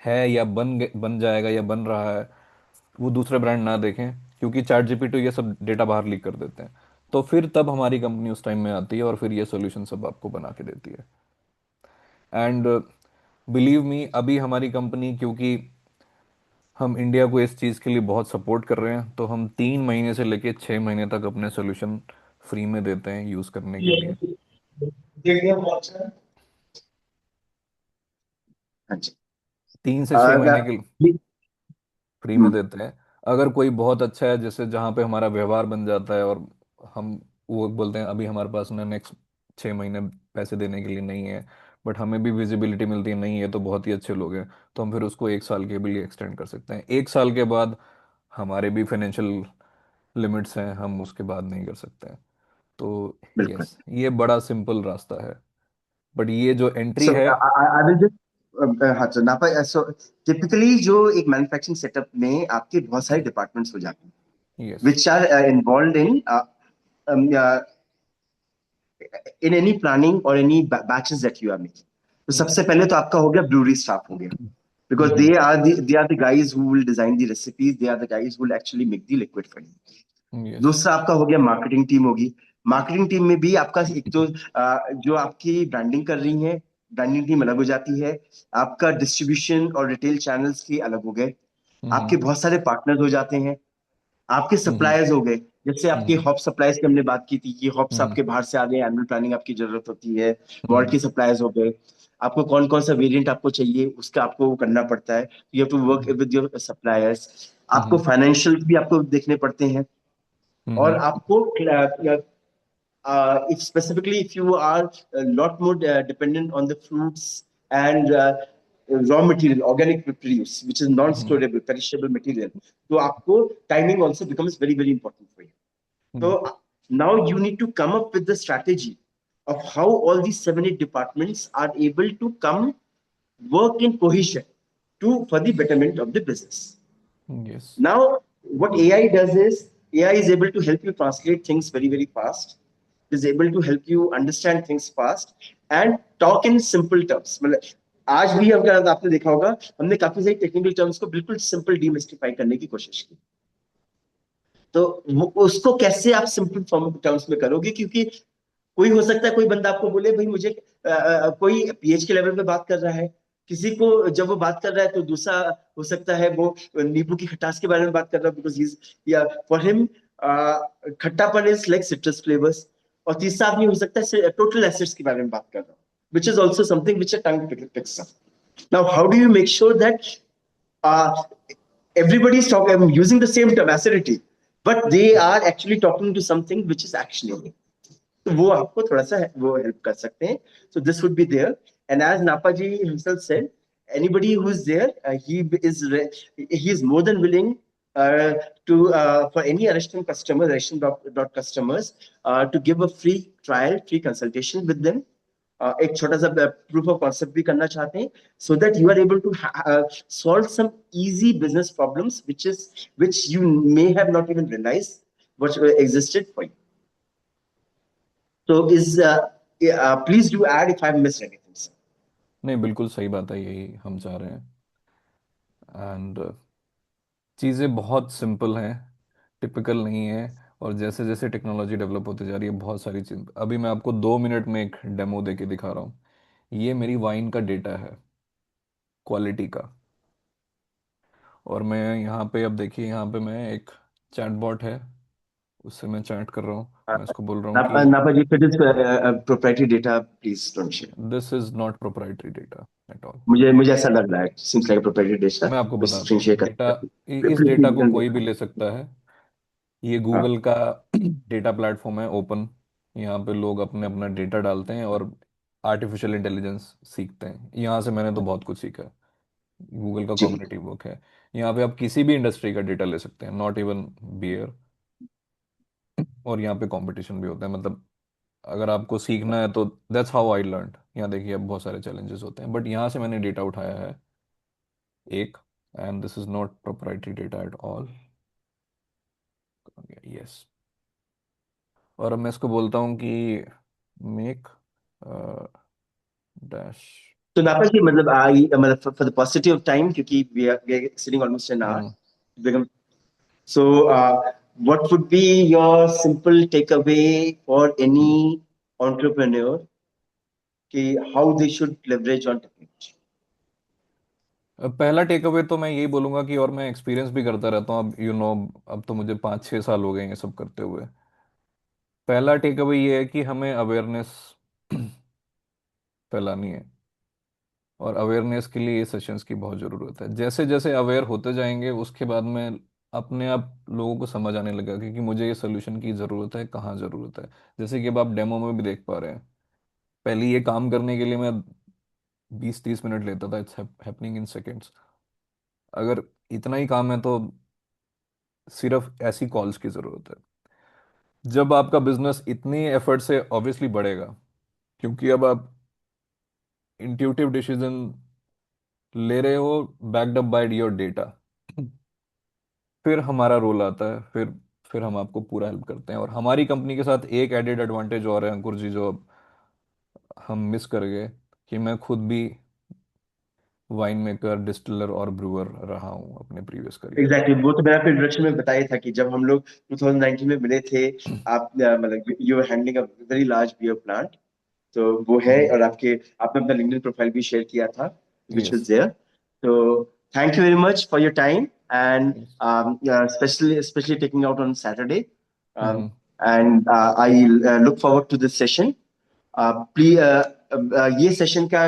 B: है या बन जाएगा या बन रहा है, वो दूसरे ब्रांड ना देखें, क्योंकि चैट जीपीटी ये सब डेटा बाहर लीक कर देते हैं। तो फिर तब हमारी कंपनी उस टाइम में आती है और फिर ये सॉल्यूशन सब आपको बना के देती है। एंड बिलीव मी, अभी हमारी कंपनी, क्योंकि हम इंडिया को इस चीज़ के लिए बहुत सपोर्ट कर रहे हैं, तो हम 3 महीने से लेके 6 महीने तक अपने सोल्यूशन फ्री में देते हैं यूज़ करने के लिए।
A: हाँ जी।
B: 3 से 6 महीने के
A: ये-
B: फ्री में
A: हम्म,
B: देते हैं। अगर कोई बहुत अच्छा है, जैसे जहाँ पे हमारा व्यवहार बन जाता है, और हम वो बोलते हैं अभी हमारे पास ना नेक्स्ट 6 महीने पैसे देने के लिए नहीं है, बट हमें भी विजिबिलिटी मिलती है, नहीं है तो बहुत ही अच्छे लोग हैं, तो हम फिर उसको 1 साल के लिए एक्सटेंड कर सकते हैं। 1 साल के बाद हमारे भी फाइनेंशियल लिमिट्स हैं, हम उसके बाद नहीं कर सकते हैं। तो
A: बिल्कुल।
B: यस, ये बड़ा सिंपल रास्ता है, बट ये जो एंट्री
A: सो
B: है।
A: आई विल जस्ट, हाँ, तो नापा, सो टिपिकली जो एक मैन्युफैक्चरिंग सेटअप में आपके बहुत सारे डिपार्टमेंट्स हो जाते हैं
B: yes.
A: which are involved um, uh, in any planning or any batches that you are making. तो सबसे
B: यस।
A: पहले तो आपका हो गया ब्रूरी स्टाफ हो गया, because they are the guys who will design the recipes, they are the guys who will actually make the liquid for you.
B: Yes.
A: दूसरा आपका हो गया मार्केटिंग टीम होगी। मार्केटिंग टीम में भी आपका एक तो जो आपकी ब्रांडिंग कर रही है, ब्रांडिंग टीम अलग हो जाती है। आपका डिस्ट्रीब्यूशन और रिटेल चैनल्स की अलग हो गए। आपके बहुत सारे पार्टनर्स हो जाते हैं। आपके सप्लायर्स हो गए, जैसे आपके हॉप सप्लायर्स की हमने बात की थी कि हॉप्स आपके बाहर से आ गए, एनुअल प्लानिंग आपकी जरूरत होती है। वॉल्ट के सप्लायर्स हो गए। आपको कौन कौन सा वेरिएंट आपको चाहिए उसका आपको वो करना पड़ता है, you have to work with your suppliers. आपको फाइनेंशियल भी आपको देखने पड़ते हैं। और आपको if specifically if you are a lot more dependent on the fruits and raw material, organic produce, which is non-storable, perishable material, so आपको timing also becomes very very important for you. So now you need to come up with the strategy of how all these 7 8 departments are able to come work in cohesion to for the betterment of the business.
B: Yes.
A: Now, what AI does is AI is able to help you translate things very, very fast. It is able to help you understand things fast and talk in simple terms. मतलब आज भी अगर आपने देखा होगा, हमने काफी सारी टेक्निकल टर्म्स को बिल्कुल सिंपल डीमिस्टिफाई करने की कोशिश की। तो उसको कैसे आप सिंपल फॉर्म टर्म्स में करोगे, क्योंकि कोई हो सकता है कोई बंदा आपको बोले भाई मुझे कोई पीएच के लेवल पे बात कर रहा है, किसी को जब वो बात कर रहा है तो दूसरा हो सकता है वो नींबू की खटास के बारे में बात कर रहा है, बिकॉज ही या फॉर हिम खट्टापन इज लाइक सिट्रस फ्लेवर्स। और तीसरा आदमी हो सकता है टोटल एसिड्स के बारे में बात कर रहा है, which is also something which a tongue picks up. Now, how do you make sure that uh, everybody is talking using the same term acidity, but they are actually talking to something which is actionable? तो वो आपको थोड़ा सा वो help कर सकते हैं। So this would be there. And as Napaji himself said, anybody who is there, he is more than willing uh, to for any Arishtam customers, Arishtam dot customers, to give a free trial, free consultation with them. एक छोटा सा proof of concept भी करना चाहते हैं, so that you are able to solve some easy business problems which you may have not even realized what existed for you. So please do add if I've missed anything, sir.
B: नहीं, बिल्कुल सही बात है, यही हम चाह रहे हैं। एंड चीज़ें बहुत सिंपल हैं, टिपिकल नहीं है, और जैसे जैसे टेक्नोलॉजी डेवलप होती जा रही है बहुत सारी चीज, अभी मैं आपको 2 मिनट में एक डेमो दे के दिखा रहा हूँ। ये मेरी वाइन का डेटा है, क्वालिटी का। और मैं यहाँ पे, अब देखिए यहाँ पे मैं एक चैटबॉट है, उससे मैं चैट कर रहा हूँ, मैं इसको बोल रहा हूँ कि
A: नापा जी, if it is proprietary data, please don't share.
B: This is not proprietary data at all.
A: मुझे ऐसा लग रहा है, seems like a proprietary data.
B: मैं आपको
A: कुछ
B: बताता
A: screen
B: हूँ
A: share
B: डेटा,
A: कर.
B: इस
A: Please,
B: डेटा
A: please,
B: को कोई
A: please.
B: भी ले सकता है। ये
A: हाँ
B: गूगल का डेटा प्लेटफॉर्म है, ओपन। यहाँ पे लोग अपने अपना डेटा डालते हैं और आर्टिफिशियल इंटेलिजेंस सीखते हैं। यहाँ से मैंने तो बहुत कुछ सीखा है। गूगल का
A: जी,
B: कम्युनिटी बुक है। यहाँ पे आप किसी भी इंडस्ट्री का डेटा ले सकते हैं, नॉट इवन बियर। और यहाँ पे कंपटीशन भी होता है, मतलब अगर आपको सीखना है तो दैट्स हाउ आई लर्न। यहाँ देखिए अब बहुत सारे चैलेंजेस होते हैं, बट यहाँ से मैंने डेटा उठाया है एक, and this is not proprietary data at all. Yes. और अब मैं इसको बोलता हूँ कि मेक डैश।
A: तो नापा जी, मतलब आई मतलब for the paucity of time, क्योंकि we are sitting almost an hour.
B: Hmm
A: Begum, so what would be your simple takeaway for any entrepreneur कि how they should leverage on technology?
B: पहला take away तो मैं यही बोलूंगा कि, और मैं एक्सपीरियंस भी करता रहता हूँ अब, अब तो मुझे 5-6 साल हो गए हैं ये सब करते हुए। पहला टेक अवे ये है कि हमें अवेयरनेस फैलानी है। और अवेयरनेस के लिए ये सेशंस की बहुत ज़रूरत है। जैसे जैसे अवेयर होते जाएंगे उसके बाद में अपने आप लोगों को समझ आने लगा कि मुझे ये सोल्यूशन की ज़रूरत है, कहाँ ज़रूरत है। जैसे कि अब आप डेमो में भी देख पा रहे हैं, पहले ये काम करने के लिए मैं 20-30 मिनट लेता था, इट्स हैपनिंग इन सेकेंड्स। अगर इतना ही काम है तो सिर्फ ऐसी कॉल्स की ज़रूरत है। जब आपका बिजनेस इतनी एफर्ट से ऑब्वियसली बढ़ेगा, क्योंकि अब आप इंट्यूटिव डिसीजन ले रहे हो, backed up by your data, फिर हमारा रोल आता है। फिर हम आपको पूरा हेल्प करते हैं। और हमारी कंपनी के साथ एक एडेड एडवांटेज और है अंकुर जी, जो अब हम मिस कर गए, कि मैं खुद भी वाइन मेकर, डिस्टिलर और ब्रूअर रहा हूँ अपने प्रीवियस करियर में।
A: एग्जैक्टली, वो तो मैंने आपको इंट्रोडक्शन में बताया था कि जब हम लोग 2019 में मिले थे, आप मतलब you are handling a very large beer plant, तो वो है।
B: हम्म।
A: और आपने अपना लिंक्डइन प्रोफाइल भी शेयर किया था, विच
B: यस।
A: Was there. तो thank you very much for your time and especially taking out on Saturday.
B: Hmm
A: And I look forward to this session. Please ये सेशन का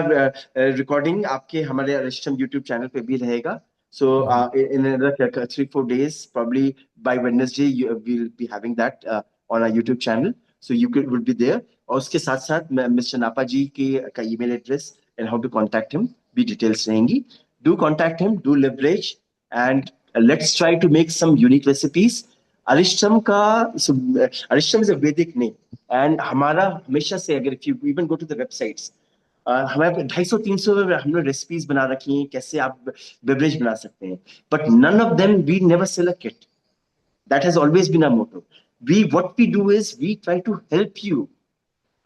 A: रिकॉर्डिंग आपके हमारे अरिस्टम YouTube channel पे भी रहेगा. So
B: hmm
A: in another 3-4 days, probably by Wednesday, we'll be having that on our YouTube channel. So will be there. और उसके साथ साथ मिस्टर नापा जी के का email address and how to contact him भी डिटेल्स रहेंगी. Do contact him, do leverage, and let's try to make some unique recipes. Arishtam का अरिष्टम इज अ वैदिक नेम, एंड हमारा हमेशा से, अगर if you even go to the websites, हमारे 250-300 हमने रेसिपीज बना रखी हैं कैसे आप बेवरेज बना सकते हैं, but none of them we never sell a kit. That has always been our motto. We what we do is we try to help you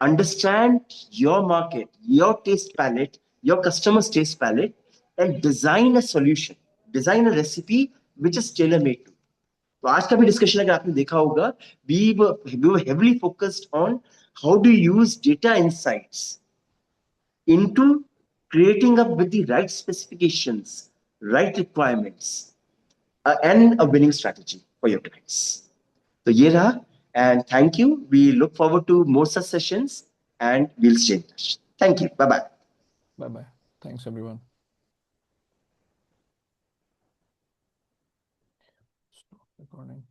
A: understand your market, your taste palette, your customer's taste palette, and design a solution, design a recipe which is tailor made to. तो आज का भी discussion अगर आपने देखा होगा, we were heavily focused on how to use data insights into creating up with the right specifications, right requirements, and a winning strategy for your clients. So ये रहा, and thank you. We look forward to more such sessions, and we'll stay in touch. Thank you. Bye bye.
B: Bye bye. Thanks everyone. Stop recording.